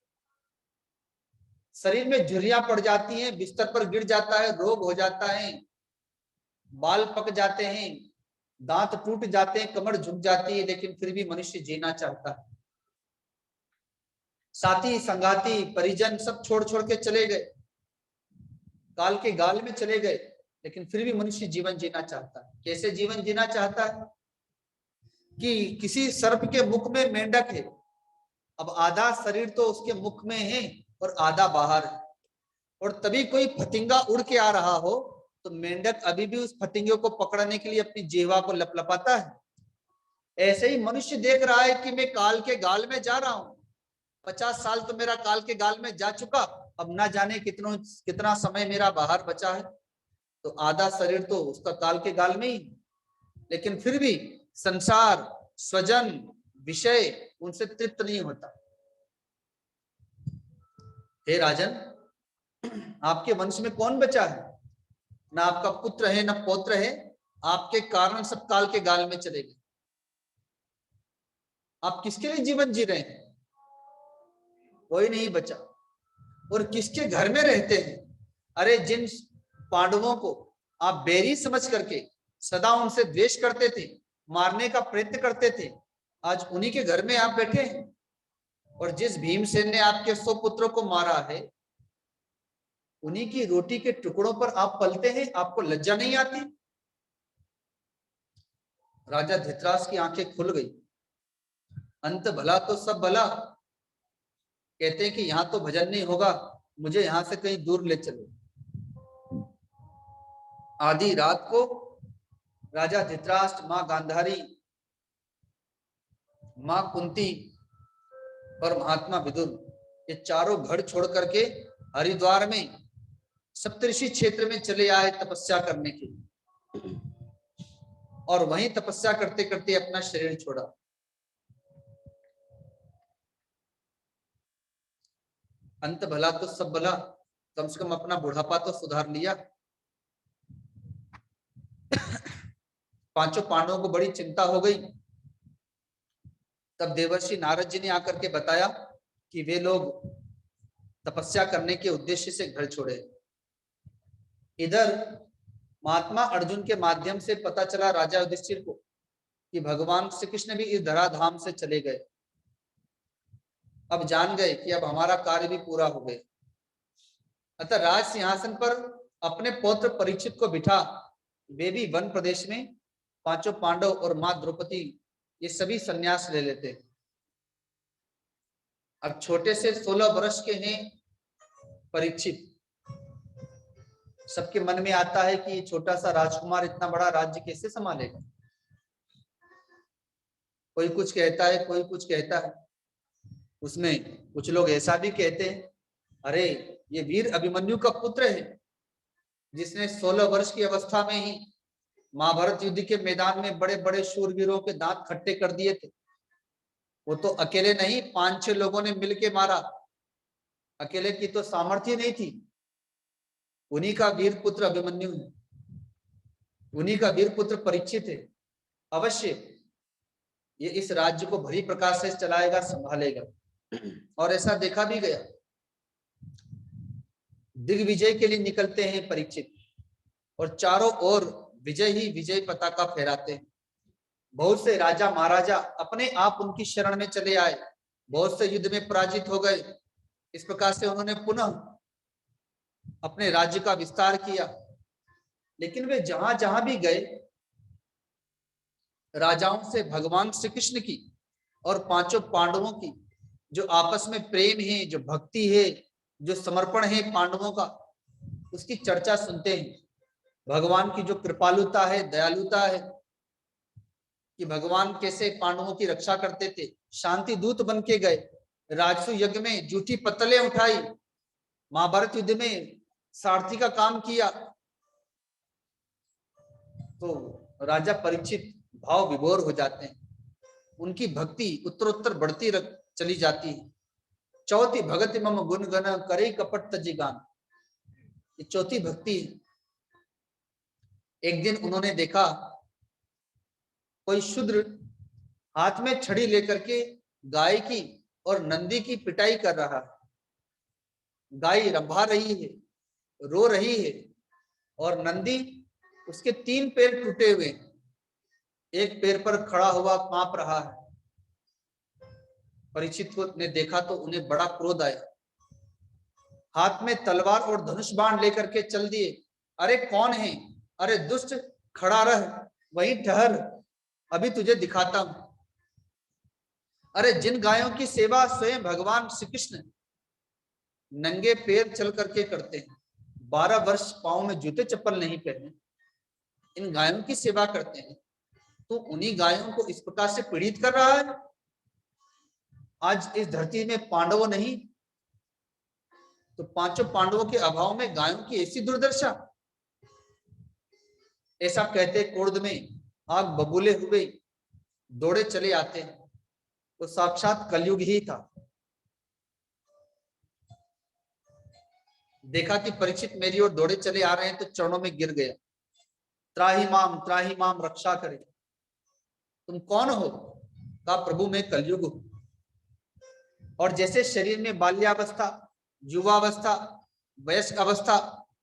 शरीर में झुर्रियां पड़ जाती हैं, बिस्तर पर गिर जाता है, रोग हो जाता है, बाल पक जाते हैं, दांत टूट जाते हैं, कमर झुक जाती है, लेकिन फिर भी मनुष्य जीना चाहता है। साथी संगाती परिजन सब छोड़ छोड़ के चले गए, काल के गाल में चले गए, लेकिन फिर भी मनुष्य जीवन जीना चाहता है। कैसे जीवन जीना चाहता है कि किसी सर्प के मुख में मेंढक है, अब आधा शरीर तो उसके मुख में है और आधा बाहर है, और तभी कोई फतिंगा उड़ के आ रहा हो तो मेंढक अभी भी उस फतिंगे को पकड़ने के लिए अपनी जीवा को लपलपाता है। ऐसे ही मनुष्य देख रहा है कि मैं काल के गाल में जा रहा हूं, 50 साल तो मेरा काल के गाल में जा चुका, अब ना जाने कितना समय मेरा बाहर बचा है। तो आधा शरीर तो उसका काल के गाल में ही, लेकिन फिर भी संसार, स्वजन, विषय उनसे तृप्त नहीं होता। हे राजन, आपके वंश में कौन बचा है? ना आपका पुत्र है, ना पौत्र है, आपके कारण सब काल के गाल में चले गए। आप किसके लिए जीवन जी रहे हैं? कोई नहीं बचा। और किसके घर में रहते हैं? अरे जिन पांडवों को आप बैरी समझ करके सदा उनसे द्वेष करते थे, मारने का प्रयत्न करते थे, आज उन्हीं के घर में आप बैठे हैं। और जिस भीमसेन ने आपके 100 पुत्रों को मारा है, उन्हीं की रोटी के टुकड़ों पर आप पलते हैं, आपको लज्जा नहीं आती? राजा धृतराष्ट्र की आंखें खुल गई। अंत भला तो सब भला। कहते हैं कि यहां तो भजन नहीं होगा, मुझे यहां से कहीं दूर ले चलो। आधी रात को राजा धृतराष्ट्र, मां गांधारी, मां कुंती और महात्मा विदुर, ये चारों घर छोड़ करके हरिद्वार में सप्तऋषि क्षेत्र में चले आए तपस्या करने के लिए, और वहीं तपस्या करते करते अपना शरीर छोड़ा। अंत भला तो सब भला, कम से कम अपना बुढ़ापा तो सुधार लिया। पांचों पांडवों को बड़ी चिंता हो गई। तब देवर्षि नारद जी ने आकर के बताया कि वे लोग तपस्या करने के उद्देश्य से घर छोड़े। इधर महात्मा अर्जुन के माध्यम से पता चला राजा युधिष्ठिर को कि भगवान श्री कृष्ण भी इस धराधाम से चले गए। अब जान गए कि अब हमारा कार्य भी पूरा हो गया। अतः राज सिंहासन पर अपने पौत्र परीक्षित को बिठा वे भी वन प्रदेश में पांचों पांडव और मां द्रौपदी ये सभी संन्यास ले लेते। अब छोटे से 16 वर्ष के हैं परीक्षित। सबके मन में आता है कि छोटा सा राजकुमार इतना बड़ा राज्य कैसे संभालेगा। कोई कुछ कहता है, कोई कुछ कहता है। उसमें कुछ लोग ऐसा भी कहते हैं, अरे ये वीर अभिमन्यु का पुत्र है जिसने 16 वर्ष की अवस्था में ही महाभारत युद्ध के मैदान में बड़े बड़े शूरवीरों के दांत खट्टे कर दिए थे। वो तो अकेले नहीं, 5-6 लोगों ने मिलके मारा। अकेले की तो सामर्थ्य नहीं थी। उन्हीं का वीर पुत्र अभिमन्यु है, उन्हीं का वीर पुत्र परीक्षित है। अवश्य ये इस राज्य को भली प्रकार से चलाएगा, संभालेगा। और ऐसा देखा भी गया। दिग्विजय के लिए निकलते हैं परीक्षित और चारों ओर विजय ही विजय पताका फहराते हैं। बहुत से राजा महाराजा अपने आप उनकी शरण में चले आए, बहुत से युद्ध में पराजित हो गए। इस प्रकार से उन्होंने पुनः अपने राज्य का विस्तार किया। लेकिन वे जहां जहां भी गए, राजाओं से भगवान श्री कृष्ण की और पांचों पांडवों की जो आपस में प्रेम है, जो भक्ति है, जो समर्पण है पांडवों का, उसकी चर्चा सुनते हैं। भगवान की जो कृपालुता है, दयालुता है, कि भगवान कैसे पांडवों की रक्षा करते थे। शांति दूत बन के गए, राजसु यज्ञ में जूठी पत्तलें उठाई, महाभारत युद्ध में सारथी का काम किया। तो राजा परीक्षित भाव विभोर हो जाते हैं। उनकी भक्ति उत्तरोत्तर बढ़ती चली जाती है। चौथी भगति मम गुण गण करे कपट तजी गान, ये चौथी भक्ति है। एक दिन उन्होंने देखा कोई शूद्र हाथ में छड़ी लेकर के गाय की और नंदी की पिटाई कर रहा है। गाय रंभा रही है, रो रही है, और नंदी उसके 3 पैर टूटे हुए, एक पैर पर खड़ा हुआ कांप रहा है। परीक्षित ने देखा तो उन्हें बड़ा क्रोध आया। हाथ में तलवार और धनुष बाण लेकर के चल दिए। अरे कौन है? अरे दुष्ट, खड़ा रह, वहीं ठहर, अभी तुझे दिखाता हूं। अरे जिन गायों की सेवा स्वयं भगवान श्री कृष्ण नंगे पैर चल करके करते हैं, 12 वर्ष पांव में जूते चप्पल नहीं पहने, इन गायों की सेवा करते हैं, तो उन्हीं गायों को इस प्रकार से पीड़ित कर रहा है। आज इस धरती में पांडव नहीं तो पांचों पांडवों के अभाव में गायों की ऐसी दुर्दशा। ऐसा कहते क्रोध में आग बबूले हुए दौड़े चले आते हैं। तो साक्षात कलयुग ही था। देखा कि परीक्षित मेरी ओर दौड़े चले आ रहे हैं तो चरणों में गिर गया। त्राही माम रक्षा करे। तुम कौन हो? कहा प्रभु मैं कलयुग हूं। और जैसे शरीर में बाल्यावस्था, युवावस्था, वयस्क अवस्था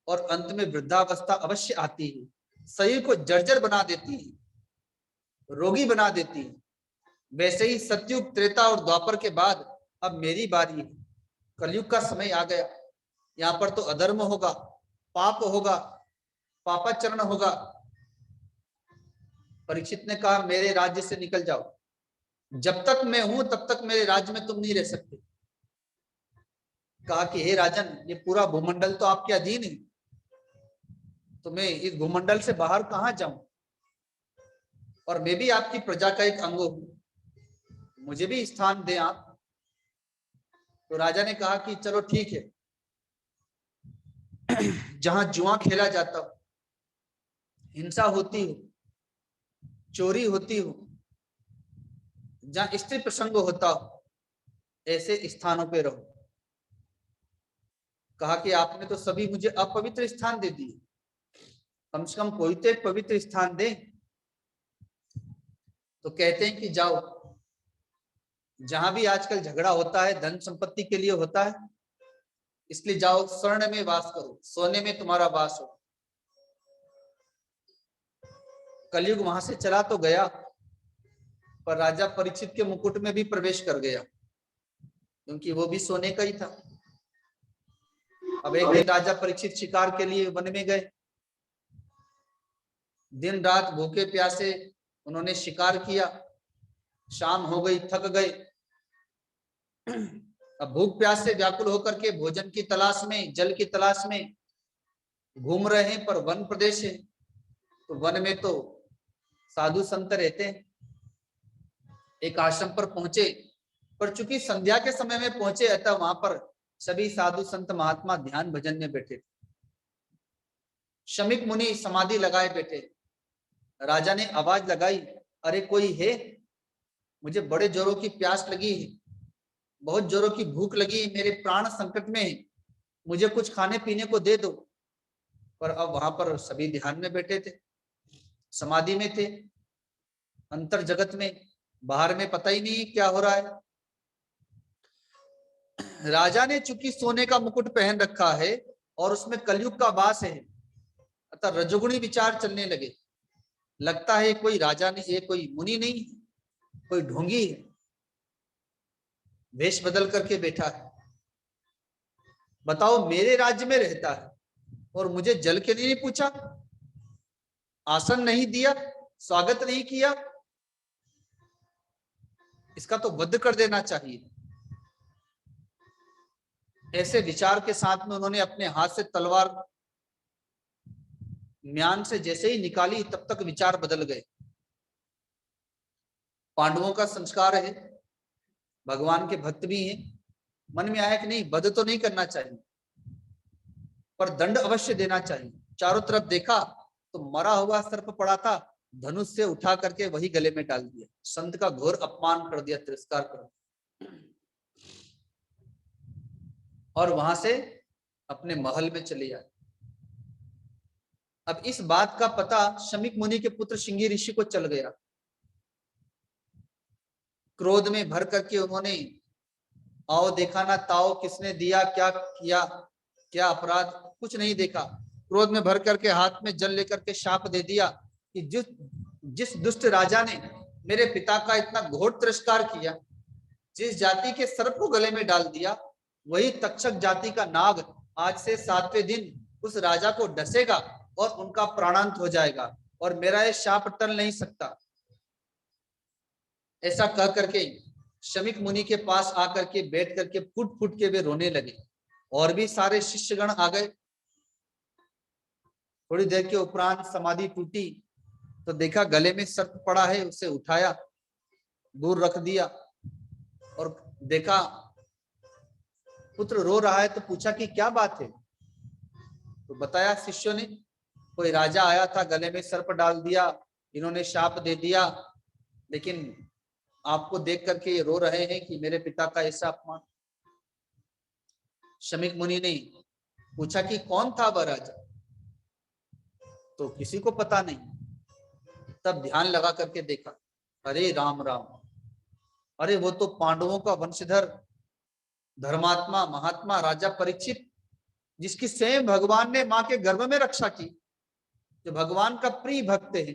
और अंत में वृद्धावस्था अवश्य आती है, शरीर को जर्जर बना देती है, रोगी बना देती है, वैसे ही सतयुग, त्रेता और द्वापर के बाद अब मेरी बारी है। कलयुग का समय आ गया। यहाँ पर तो अधर्म होगा, पाप होगा, पापाचरण होगा। परीक्षित ने कहा मेरे राज्य से निकल जाओ, जब तक मैं हूं तब तक मेरे राज्य में तुम नहीं रह सकते। कहा कि हे राजन, ये पूरा भूमंडल तो आपके अधीन है, तो मैं इस भूमंडल से बाहर कहां जाऊं? और मैं भी आपकी प्रजा का एक अंग हूं, मुझे भी स्थान दें आप। तो राजा ने कहा कि चलो ठीक है, जहां जुआ खेला जाता हो, हिंसा होती हो, चोरी होती हो, जहां स्त्री प्रसंग होता हो, ऐसे स्थानों पे रहो। कहा कि आपने तो सभी मुझे अपवित्र स्थान दे दिए, कम से कम कोई तो एक पवित्र स्थान दे। तो कहते हैं कि जाओ, जहां भी आजकल झगड़ा होता है धन संपत्ति के लिए होता है, इसलिए जाओ स्वर्ण में वास करो, सोने में तुम्हारा वास हो। कलयुग वहां से चला तो गया, पर राजा परीक्षित के मुकुट में भी प्रवेश कर गया, क्योंकि वो भी सोने का ही था। अब एक दिन राजा परीक्षित शिकार के लिए वन में गए। दिन रात भूखे प्यासे उन्होंने शिकार किया, शाम हो गई, थक गए। अब भूख प्यास से व्याकुल होकर के भोजन की तलाश में, जल की तलाश में घूम रहे हैं, पर वन प्रदेश है, तो वन में तो साधु संत रहते हैं। एक आश्रम पर पहुंचे, पर चूंकि संध्या के समय में पहुंचे, अतः वहां पर सभी साधु संत महात्मा ध्यान भजन में बैठे। शमीक मुनि समाधि लगाए बैठे। राजा ने आवाज लगाई, अरे कोई है? मुझे बड़े जोरों की प्यास लगी है, बहुत जोरों की भूख लगी, मेरे प्राण संकट में है, मुझे कुछ खाने पीने को दे दो। पर अब वहां पर सभी ध्यान में बैठे थे, समाधि में थे, अंतर जगत में, बाहर में पता ही नहीं क्या हो रहा है। राजा ने चूंकि सोने का मुकुट पहन रखा है और उसमें कलयुग का वास है, अतः रजोगुणी विचार चलने लगे। लगता है कोई राजा नहीं, ये कोई मुनि नहीं, कोई ढोंगी है, वेश बदल करके बैठा है। बताओ, मेरे राज्य में रहता है और मुझे जल के लिए नहीं पूछा, आसन नहीं दिया, स्वागत नहीं किया, इसका तो वध कर देना चाहिए। ऐसे विचार के साथ में उन्होंने अपने हाथ से तलवार म्यान से जैसे ही निकाली, तब तक विचार बदल गए। पांडवों का संस्कार है, भगवान के भक्त भी हैं, मन में आया कि नहीं, वध तो नहीं करना चाहिए, पर दंड अवश्य देना चाहिए। चारों तरफ देखा तो मरा हुआ सर्प पड़ा था, धनुष से उठा करके वही गले में डाल दिया। संत का घोर अपमान कर दिया, तिरस्कार कर दिया, और वहां से अपने महल में चले आए। अब इस बात का पता शमीक मुनि के पुत्र श्रृंगी ऋषि को चल गया। क्रोध में भर करके उन्होंने आओ देखा ना ताओ, किसने दिया, क्या किया, क्या अपराध, कुछ नहीं देखा। क्रोध में भर करके हाथ में जल लेकर के शाप दे दिया कि जिस दुष्ट राजा ने मेरे पिता का इतना घोर तिरस्कार किया, जिस जाति के सर्प को गले में डाल दिया, वही तक्षक जाति का नाग आज से 7वें दिन उस राजा को डसेगा और उनका प्राणांत हो जाएगा, और मेरा ये शाप टल नहीं सकता। ऐसा कह करके शमीक मुनि के पास आकर के बैठ करके फुट फुट के वे रोने लगे, और भी सारे शिष्यगण आ गए। थोड़ी देर के उपरांत समाधि टूटी तो देखा गले में सर्प पड़ा है, उसे उठाया, दूर रख दिया, और देखा पुत्र रो रहा है, तो पूछा कि क्या बात है। तो बताया शिष्यों ने, कोई राजा आया था, गले में सर्प डाल दिया, इन्होंने शाप दे दिया, लेकिन आपको देख करके ये रो रहे हैं कि मेरे पिता का ऐसा अपमान। शमीक मुनि ने पूछा कि कौन था वह राजा, तो किसी को पता नहीं। तब ध्यान लगा करके देखा, अरे राम राम, अरे वो तो पांडवों का वंशधर धर्मात्मा महात्मा राजा परीक्षित, जिसकी स्वयं भगवान ने मां के गर्भ में रक्षा की, जो भगवान का प्रिय भक्त है,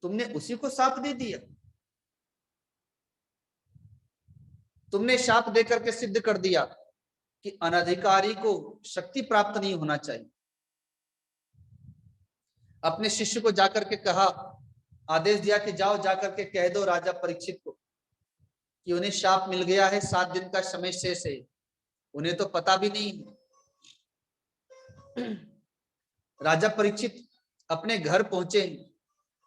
तुमने उसी को शाप दे दिया। तुमने शाप देकर के सिद्ध कर दिया कि अनधिकारी को शक्ति प्राप्त नहीं होना चाहिए। अपने शिष्य को जाकर के कहा, आदेश दिया कि जाओ जाकर के कह दो राजा परीक्षित को कि उन्हें शाप मिल गया है, 7 दिन का समय शेष है, उन्हें तो पता भी नहीं। राजा परीक्षित अपने घर पहुंचे,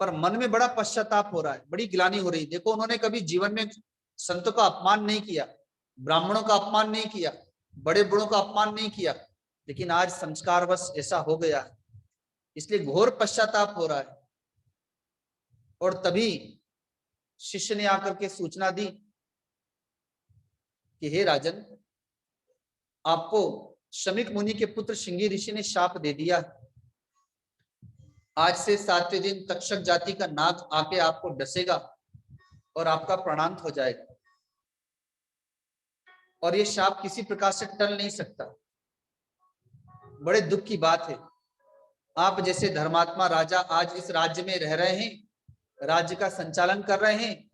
पर मन में बड़ा पश्चाताप हो रहा है, बड़ी ग्लानि हो रही। देखो, उन्होंने कभी जीवन में संतों का अपमान नहीं किया, ब्राह्मणों का अपमान नहीं किया, बड़े बड़ों का अपमान नहीं किया, लेकिन आज संस्कारवश ऐसा हो गया है, इसलिए घोर पश्चाताप हो रहा है। और तभी शिष्य ने आकर के सूचना दी कि हे राजन, आपको शमीक मुनि के पुत्र श्रृंगी ऋषि ने शाप दे दिया, आज से 7वें दिन तक्षक जाति का नाग आके आपको डसेगा, और आपका प्राणांत हो जाएगा, और ये शाप किसी प्रकार से टल नहीं सकता। बड़े दुख की बात है, आप जैसे धर्मात्मा राजा आज इस राज्य में रह रहे हैं, राज्य का संचालन कर रहे हैं,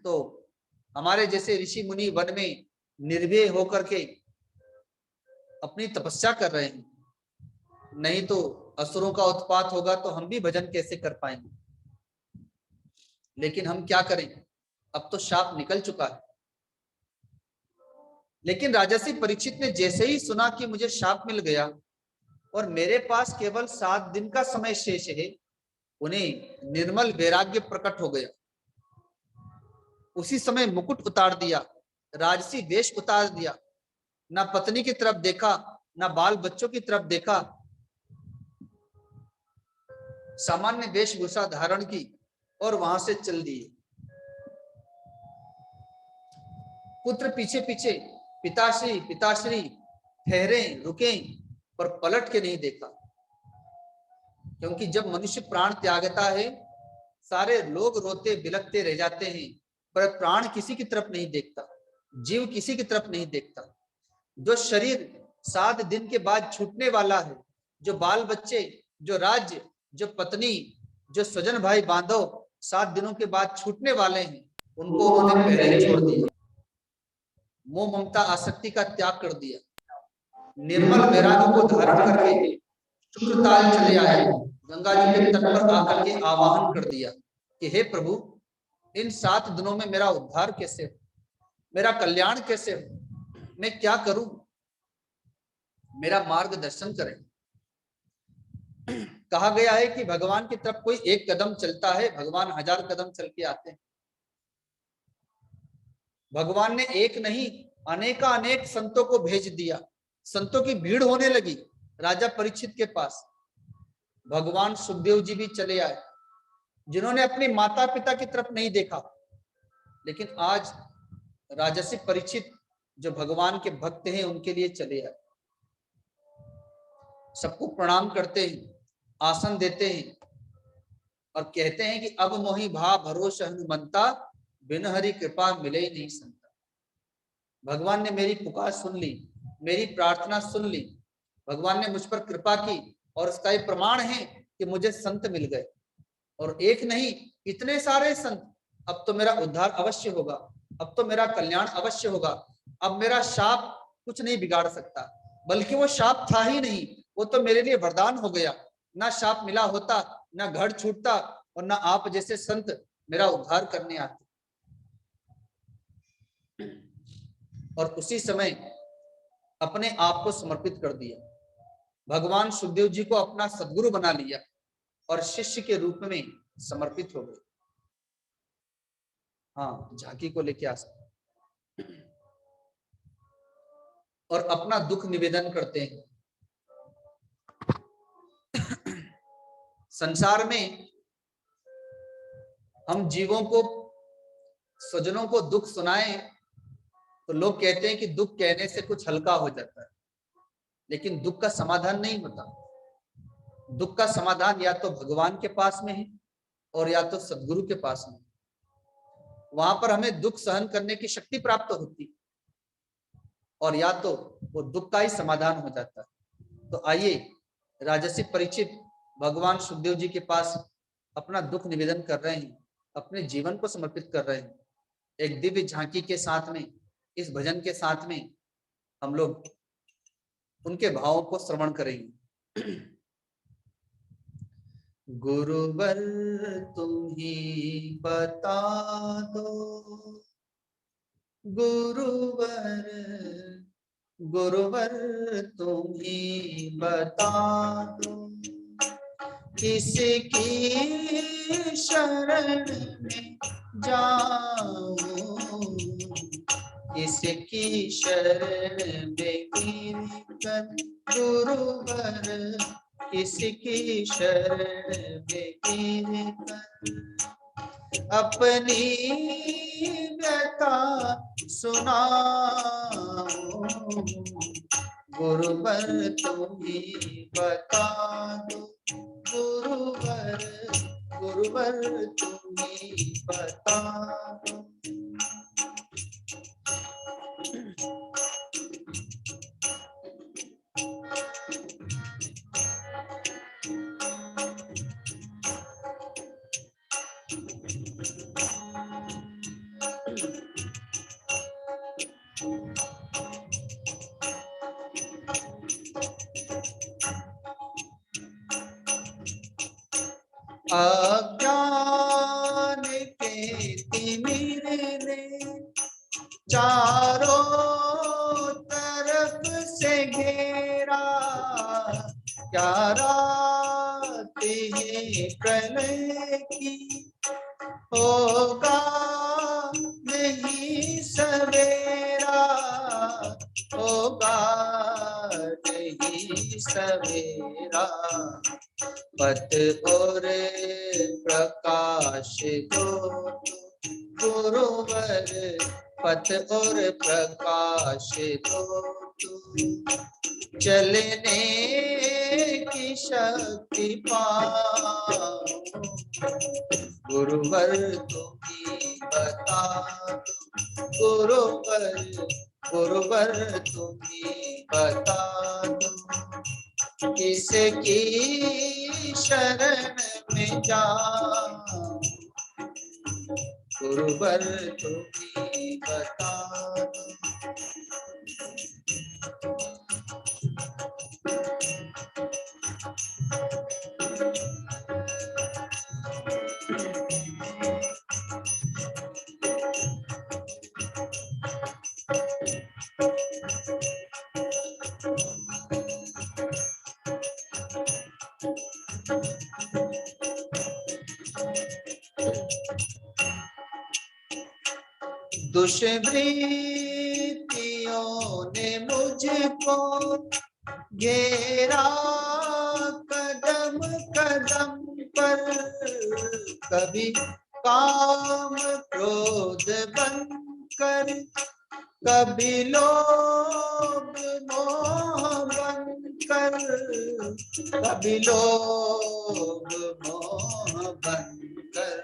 तो हमारे जैसे ऋषि मुनि वन में निर्भय होकर के अपनी तपस्या कर रहे हैं। नहीं तो असुरों का उत्पात होगा तो हम भी भजन कैसे कर पाएंगे। लेकिन हम क्या करें, अब तो शाप निकल चुका है। लेकिन राजर्षि परीक्षित ने जैसे ही सुना कि मुझे शाप मिल गया और मेरे पास केवल 7 दिन का समय शेष है, उन्हें निर्मल वैराग्य प्रकट हो गया। उसी समय मुकुट उतार दिया, राजसी वेश उतार दिया, ना पत्नी की तरफ देखा, ना बाल बच्चों की तरफ देखा, सामान्य वेशभूषा धारण की और वहां से चल दिए। पुत्र पीछे पीछे, पिताश्री पिताश्री ठहरे रुके, पर पलट के नहीं देखा। क्योंकि जब मनुष्य प्राण त्यागता है, सारे लोग रोते बिलखते रह जाते हैं, पर प्राण किसी की तरफ नहीं देखता, जीव किसी की तरफ नहीं देखता। जो शरीर 7 दिन के बाद छूटने वाला है, जो बाल बच्चे, जो राज्य, जो पत्नी, जो स्वजन भाई बांधव 7 दिनों के बाद छूटने वाले हैं, उनको उन्होंने पहले ही छोड़ दिया। मोह ममता आसक्ति का त्याग कर दिया, निर्मल वैराग्य को धारण करके शुक्रताल चले आए, गंगा जी के तट पर आकर के आवाहन कर दिया कि हे प्रभु, इन 7 दिनों में मेरा उद्धार कैसे हो, मेरा कल्याण कैसे हो, मैं क्या करूं, मेरा मार्गदर्शन करें। कहा गया है कि भगवान की तरफ कोई एक कदम चलता है, भगवान 1000 कदम चल के आते हैं। भगवान ने एक नहीं अनेक संतों को भेज दिया। संतों की भीड़ होने लगी राजा परीक्षित के पास। भगवान सुखदेव जी भी चले आए, जिन्होंने अपने माता पिता की तरफ नहीं देखा। लेकिन आज राजर्षि परीक्षित जो भगवान के भक्त हैं, उनके लिए चले आए, सबको प्रणाम करते हैं, आसन देते हैं और कहते हैं कि अब मोहि भा भरोस हनुमंता, बिन हरि कृपा मिले ही नहीं संता। भगवान ने मेरी पुकार सुन ली, मेरी प्रार्थना सुन ली, भगवान ने मुझ पर कृपा की, और उसका ये प्रमाण है कि मुझे संत मिल गए, और एक नहीं इतने सारे संत। अब तो मेरा उद्धार अवश्य होगा, अब तो मेरा कल्याण अवश्य होगा, अब मेरा शाप कुछ नहीं बिगाड़ सकता। बल्कि वो शाप था ही नहीं, वो तो मेरे लिए वरदान हो गया। ना शाप मिला होता, ना घर छूटता, और ना आप जैसे संत मेरा उद्धार करने आते। और उसी समय अपने आप को समर्पित कर दिया, भगवान सुखदेव जी को अपना सद्गुरु बना लिया और शिष्य के रूप में समर्पित हो गए। हाँ, झांकी को लेके आ सकते और अपना दुख निवेदन करते हैं। संसार में हम जीवों को, स्वजनों को दुख सुनाएं तो लोग कहते हैं कि दुख कहने से कुछ हल्का हो जाता है, लेकिन दुख का समाधान नहीं होता। दुख का समाधान या तो भगवान के पास में है और या तो सद्गुरु के पास में। वहां पर हमें दुख सहन करने की शक्ति प्राप्त होती, और या तो वो दुख का ही समाधान हो जाता है। तो आइए, राजर्षि परीक्षित भगवान सुखदेव जी के पास अपना दुख निवेदन कर रहे हैं, अपने जीवन को समर्पित कर रहे हैं। एक दिव्य झांकी के साथ में, इस भजन के साथ में हम लोग उनके भावों को श्रवण करेंगे। गुरुवर तुम ही बता दो, गुरुवर गुरुवर तुम ही बता दो, किसकी शरण में जाऊं, किसकी शरण में गिरकर, गुरुवर किसकी शरण में गिरकर, अपनी व्यथा सुनाओ, गुरुवर तुम ही बता दो, गुरुवर गुरुवर तुम्ही बता दो। अज्ञान के तिमिर ने चारों तरफ से घेरा, क्या रात है प्रलय की होगा नहीं सवेरा, होगा नहीं सवेरा। पथ और प्रकाश दो गुरुवर, पथ और प्रकाश दो, चलने की शक्ति पाओ। गुरुवर तुम्ही बता दो, गुरुवर तुम्ही बता दो। किसकी शरण में जाऊं, गुरुवर तुम्ही बता दो। दुष्वृत्तियों ने मुझको घेरा, कदम कदम पर कभी काम क्रोध बनकर, कभी लोभ मोह बनकर, कभी लोभ मोह बनकर।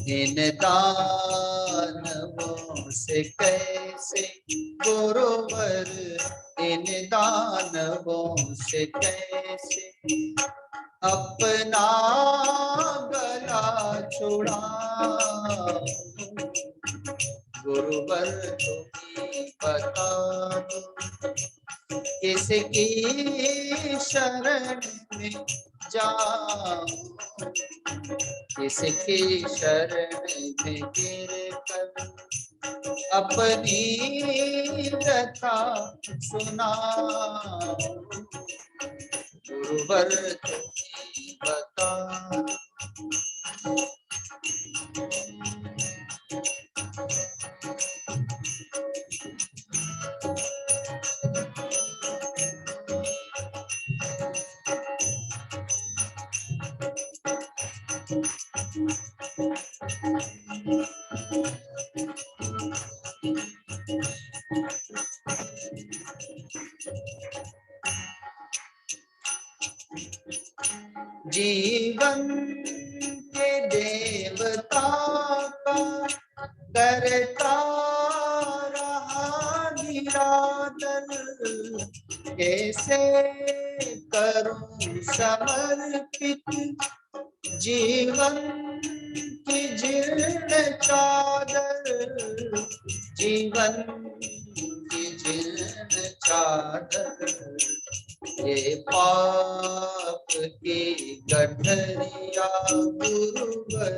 इन दानवों से कैसे गुरुवर, इन दानवों से कैसे अपना गला छुड़ाऊं, गुरुवर तुम्ही बता दो। किसकी शरण में जाऊं, किसकी शरण में गिर कर अपनी कथा सुनाऊं, गुरुवर तुम्ही बता दो। जीवन के देवता का करता रहा निरादर, कैसे करूं समर्पित जीवन की जीर्ण चादर, जीवन की जीर्ण चादर। ये पाप की गठरिया गुरुवर,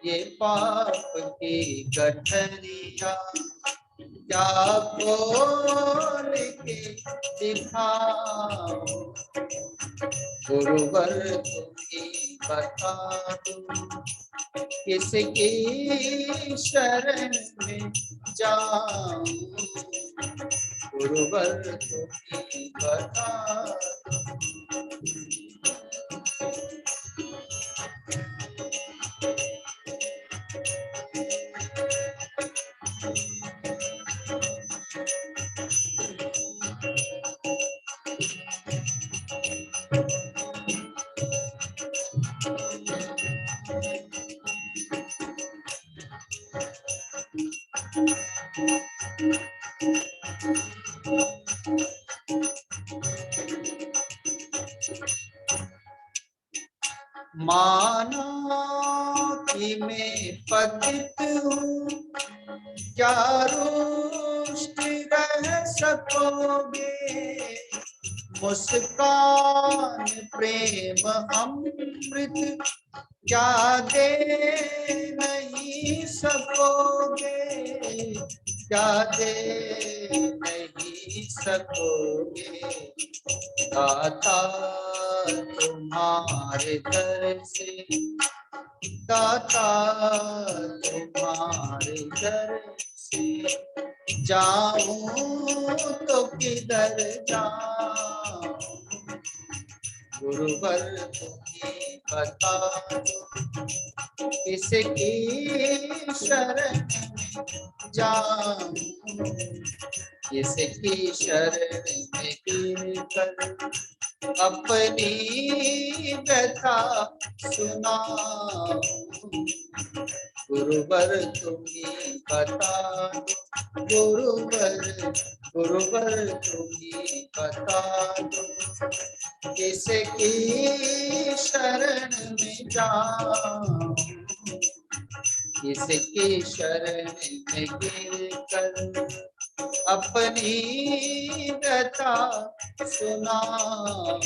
ये पाप की गठरिया क्या खोल के दिखाओ, गुरुवर तुम्ही बता दो। किसकी शरण में जाऊं, गुरुवर तुम्ही बता दो। माना कि मैं पतित हूँ, क्या रुष्ट रह सकोगे। मुस्कान प्रेम अमृत क्या दे नहीं सकोगे, क्या दे नहीं सकोगे। दाता तुम्हारे दर से, दाता तुम्हारे दर से जाऊं तो किधर जाऊं। गुरुवर तुम्हें बता दो, किसकी शरण जाऊं। किसकी शरण में गिरकर अपनी व्यथा सुनाऊं। गुरुवर तुम्हें बता दो, गुरुवर तुम्हें बता दो, किसकी शरण में जाऊं। किसकी शरण में गिरकर अपनी व्यथा सुनाऊं।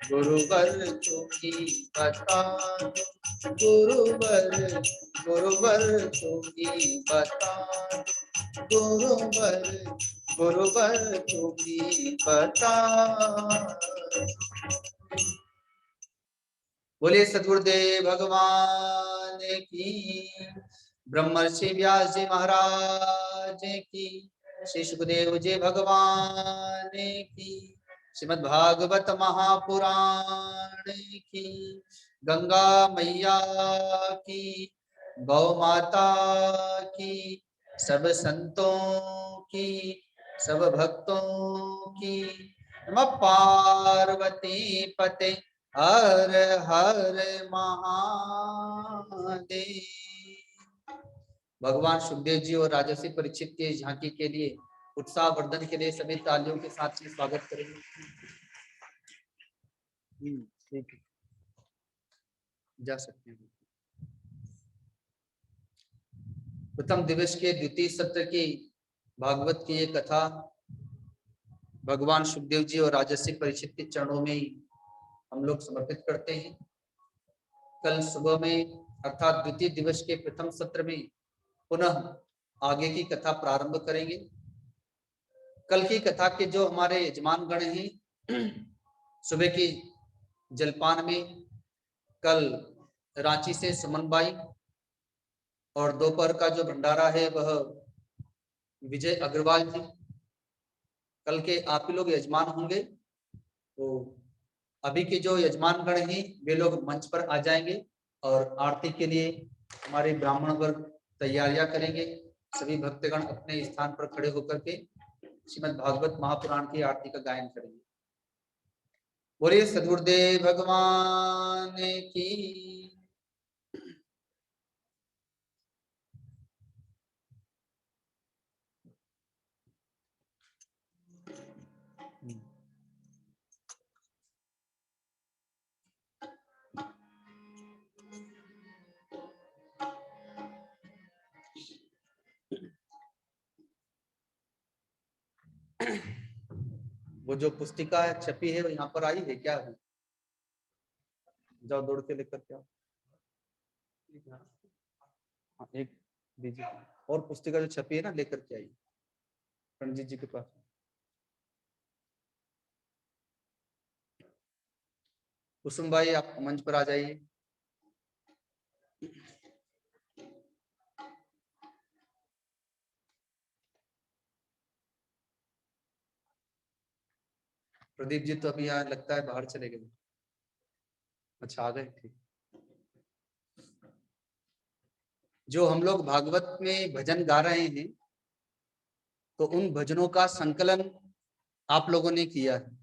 गुरुवर तुम्हें बता दो, गुरुवर तुम्हें बता दो, गुरुवर तुम्हें बता दो। बोले सद्गुरुदेव भगवान की, ब्रह्मर्षि व्यास जी महाराज की, श्री सुखदेव जी भगवान की, श्रीमद् भागवत महापुराण की, गंगा मैया की, गौ माता की, सब संतों की, सब भक्तों की। नमः पार्वती पते हर हर महादेव। भगवान सुखदेव जी और राजर्षि परीक्षित के झांकी के लिए उत्साहवर्धन के लिए सभी तालियों के साथ में स्वागत करेंगे। ठीक है, जा सकते हैं। प्रथम दिवस के द्वितीय सत्र की भागवत की ये कथा भगवान सुखदेव जी और राजर्षि परीक्षित के चरणों में ही हम लोग समर्पित करते हैं। कल सुबह में अर्थात द्वितीय दिवस के प्रथम सत्र में पुनः आगे की कथा प्रारंभ करेंगे। कल की कथा के जो हमारे यजमान गण हैं, सुबह की जलपान में कल रांची से सुमन बाई और दोपहर का जो भंडारा है वह विजय अग्रवाल जी। कल के आप ही लोग यजमान होंगे, तो अभी के जो यजमान गण हैं वे लोग मंच पर आ जाएंगे और आरती के लिए हमारे ब्राह्मण वर्ग तैयारियां करेंगे। सभी भक्तगण अपने स्थान पर खड़े होकर के श्रीमद् भागवत महापुराण की आरती का गायन करेंगे। बोलिए सद्गुरुदेव भगवान की। वो जो पुस्तिका छपी है वो यहाँ पर आई है क्या? है जाओ दौड़ के लेकर के आओ। हाँ, एक दीजिए और पुस्तिका जो छपी है ना लेकर के आइए पंडित जी के पास। कुसुम भाई आप मंच पर आ जाइए। प्रदीप जी तो अभी यहाँ लगता है बाहर चले गए। अच्छा आ गए, ठीक। जो हम लोग भागवत में भजन गा रहे हैं तो उन भजनों का संकलन आप लोगों ने किया है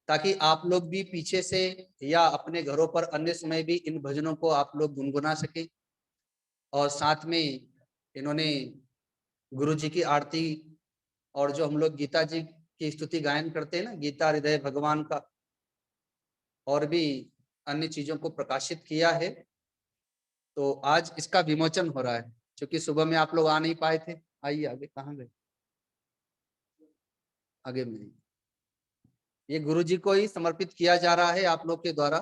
ताकि आप लोग भी पीछे से या अपने घरों पर अन्य समय भी इन भजनों को आप लोग गुनगुना सके और साथ में इन्होंने गुरु जी की आरती और जो हम लोग गीता जी की स्तुति गायन करते हैं ना, गीता हृदय भगवान का, और भी अन्य चीजों को प्रकाशित किया है। तो आज इसका विमोचन हो रहा है, क्योंकि सुबह में आप लोग आ नहीं पाए थे। आइए आगे, कहाँ गए, आगे में। ये गुरु जी को ही समर्पित किया जा रहा है आप लोग के द्वारा,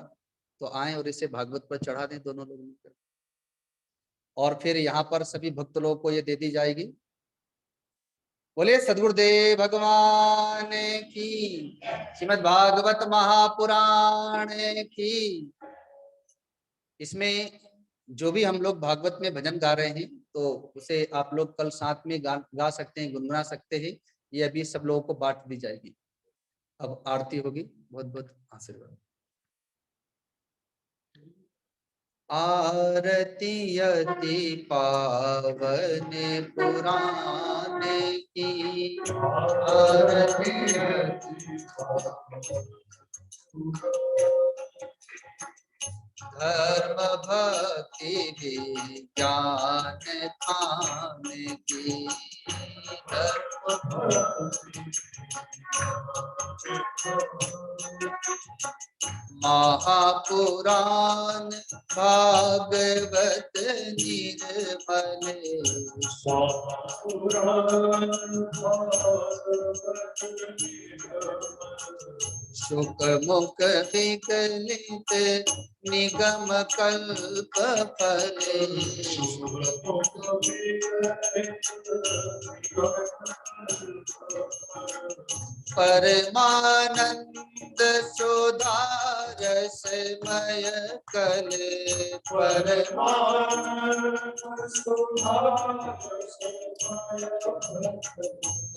तो आए और इसे भागवत पर चढ़ा दें दोनों लोग मिलकर। और फिर यहाँ पर सभी भक्त लोगों को ये दे दी जाएगी। बोले सद्गुरुदेव भगवान की, श्रीमद् भागवत महापुराण की। इसमें जो भी हम लोग भागवत में भजन गा रहे हैं, तो उसे आप लोग कल साथ में गा सकते हैं, गुनगुना सकते हैं। ये अभी सब लोगों को बांट दी जाएगी। अब आरती होगी। बहुत बहुत आशीर्वाद। आरती अति पावन पुराण की, आरती धर्म भक्ति विज्ञान खान की, महापुराण भागवत निर्मल, शुक मुख विकलित निगम कल्प फले, परमानंद सुधारसमय कल,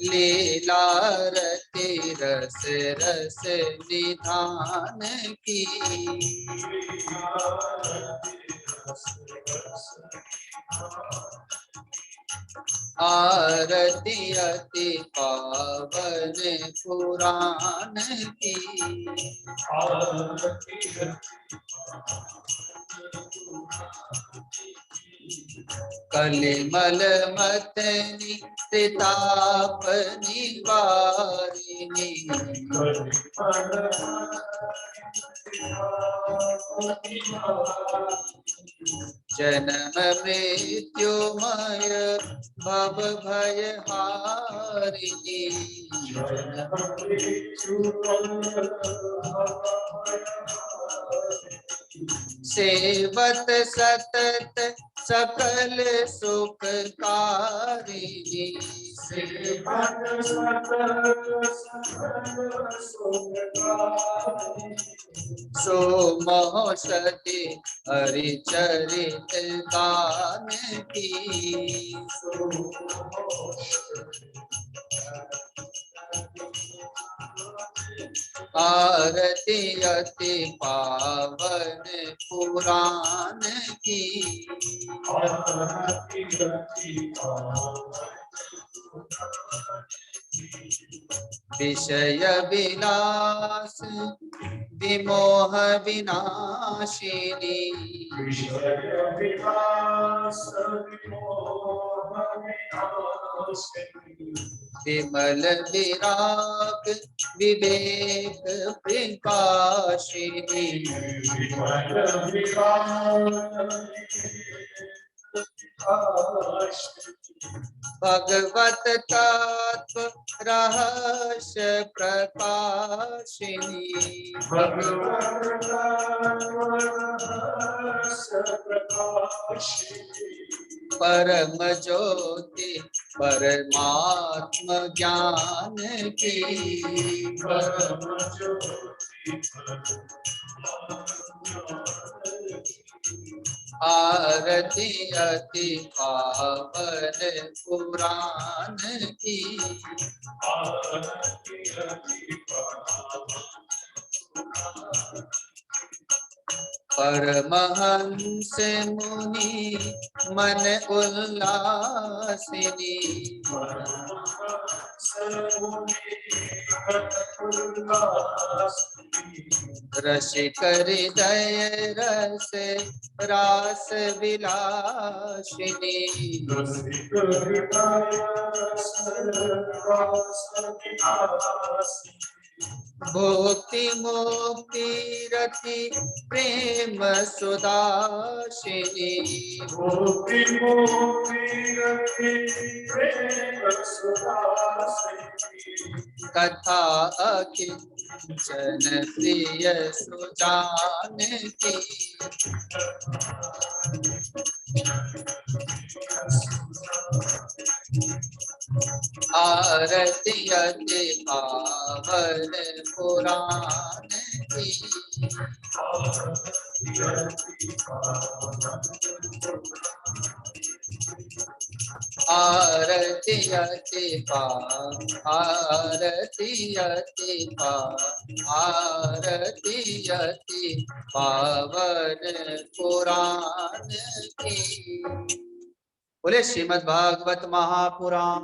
लीला रति रस रस निधान की, आरती अति पावन पुराण की, कलिमल मतनी त्रिताप निवारिणी, जन्म मृत्युमय भव भय हारिणी, सेवत सतत सकल सुखकारिणी, सो मोहसति हरिचरित गान की, आरती अति पावन पुराण की, विषय विलास विमोह विनाशिनी, विमल विराग विवेक प्रकाशिनी, भगवत तत्व रहस्य प्रकाशिनी, परम ज्योति परमात्म ज्ञान की, आरती अति पावन पुराण की, परमहंस मुनि मन उल्लासिनी, रसिक हृदय रस रास विलासिनी भोक्ति मुक्ति रति प्रेम सुदासिनी कथा अकिंचन प्रिय सुजान की आरती अति पावन पुराण की आरती अति पावन पुराण की। बोले श्रीमद् भागवत महापुराण।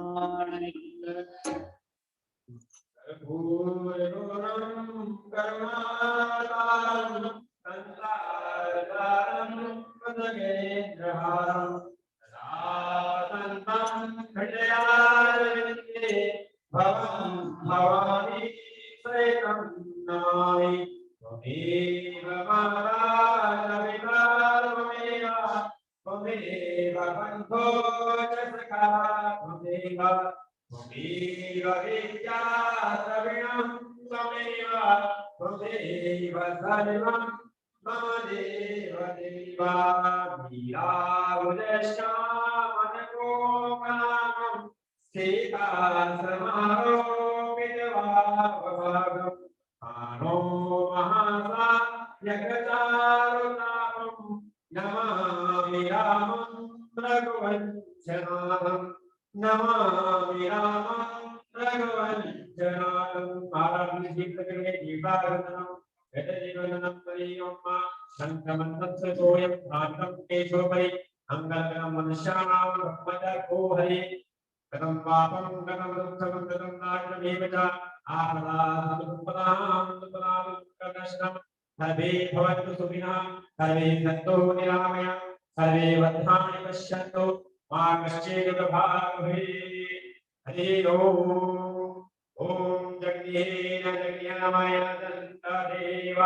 सर्वे भवन्तु सुखिनः, सर्वे सन्तु निरामया, सर्वे भद्राणि पश्यन्तु, मा कश्चित् दुःखभाग् भवेत्। हरि ओम्। ओम जगदीश जगन्मय दन्तदेव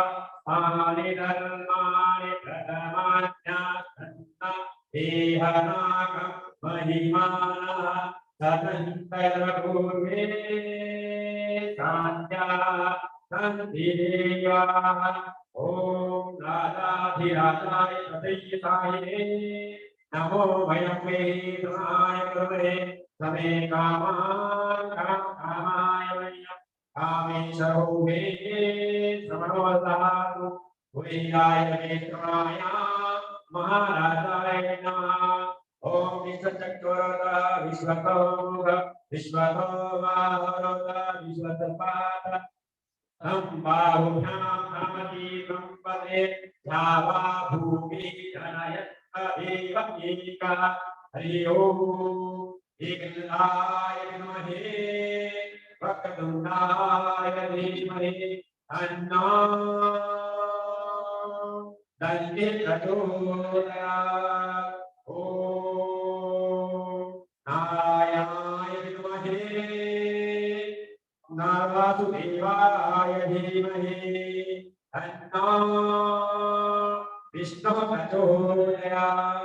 आनि धर्माणि प्रथमाज्ञातन्त देहनाक महिमानः सदन्तर्पूर्वे सान्त्या सन्धिदेवाः। ओम राजाधिराजाय तथैताये नमो वयं मे कृष्णाय कृते समे कामान् कामाय वयं कामेशो मे समनोदातु भूयाय मे कृष्णाय महाराजाय नमः। ओम विश्वचक्रवरदा विश्वतोमुख विश्वतोमाहरद विश्वतपाद बाहुभ्यां नमतीकं पदे यावा भूमि जनयत् एव एका। हरि ओम्। एकनाय विद्महे वक्रतुण्डाय धीमहि तन्नो दन्ति प्रचोदयात्। ओम नारायणाय विद्महे वासुदेवाय धीमहि तन्नो विष्णुः प्रचोदयात्।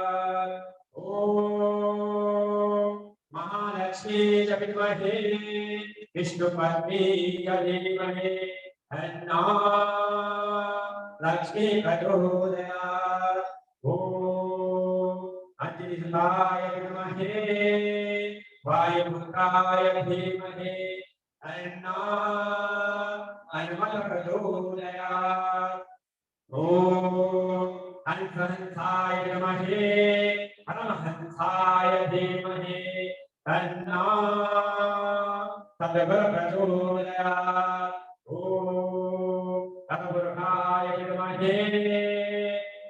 ओम महालक्ष्मी च विद्महे विष्णुपत्नी च धीमहि तन्नो लक्ष्मी प्रचोदयात्। ओम अंजलिसुताय विद्महे वायुपुत्राय धीमहि तन्नो हनुमत् प्रचोदयात्। ओम हंसहंसाय विद्महे परमहंसाय धीमहि तन्नो सद्गुरुः प्रचोदयात्। ओम सद्गुरुः विद्महे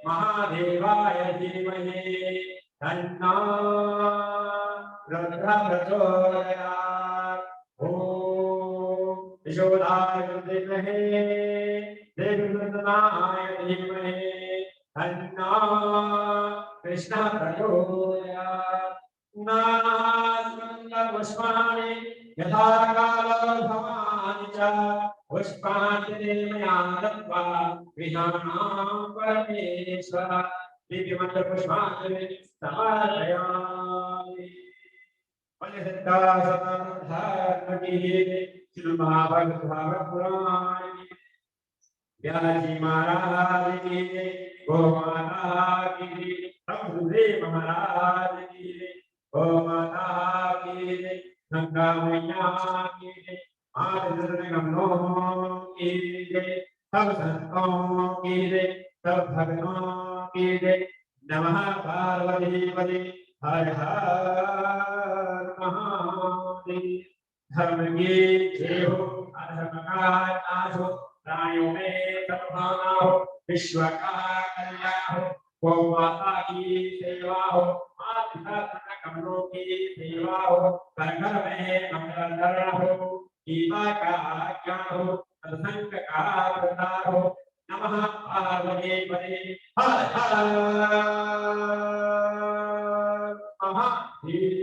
महादेवाय धीमहि तन्नो रुद्रः प्रचोदयात्। ओम यशोदाय विद्महे देवदत्ताय धीमहि तन्नो कृष्णः प्रचोदयात्। नानास्मन्दपुष्पाणि यथा कालभवानि च पुष्पाञ्जलिं मया दत्त्वा विहानां परमेश्वर दिव्यमन्त्रपुष्पाञ्जलिं समर्पयामि। व्याजी महाराज की गो माता की प्रभुदेव महाराज की गो माता की गंगा मैया की आदित्य की सब संतों की सब भक्तों की नमः पार्वती पति हर हर महादेव। धर्म की जय हो, अधर्म का नाश हो, प्राणियों में सद्भावना हो, विश्व का कल्याण हो, गौ माता की सेवा हो, माता कमलों की सेवा हो, घर घर में मंगलधरण हो, गीता का ज्ञान हो, सत्संग का प्रसार हो। नमः पार्वती पते हर हर महादेव।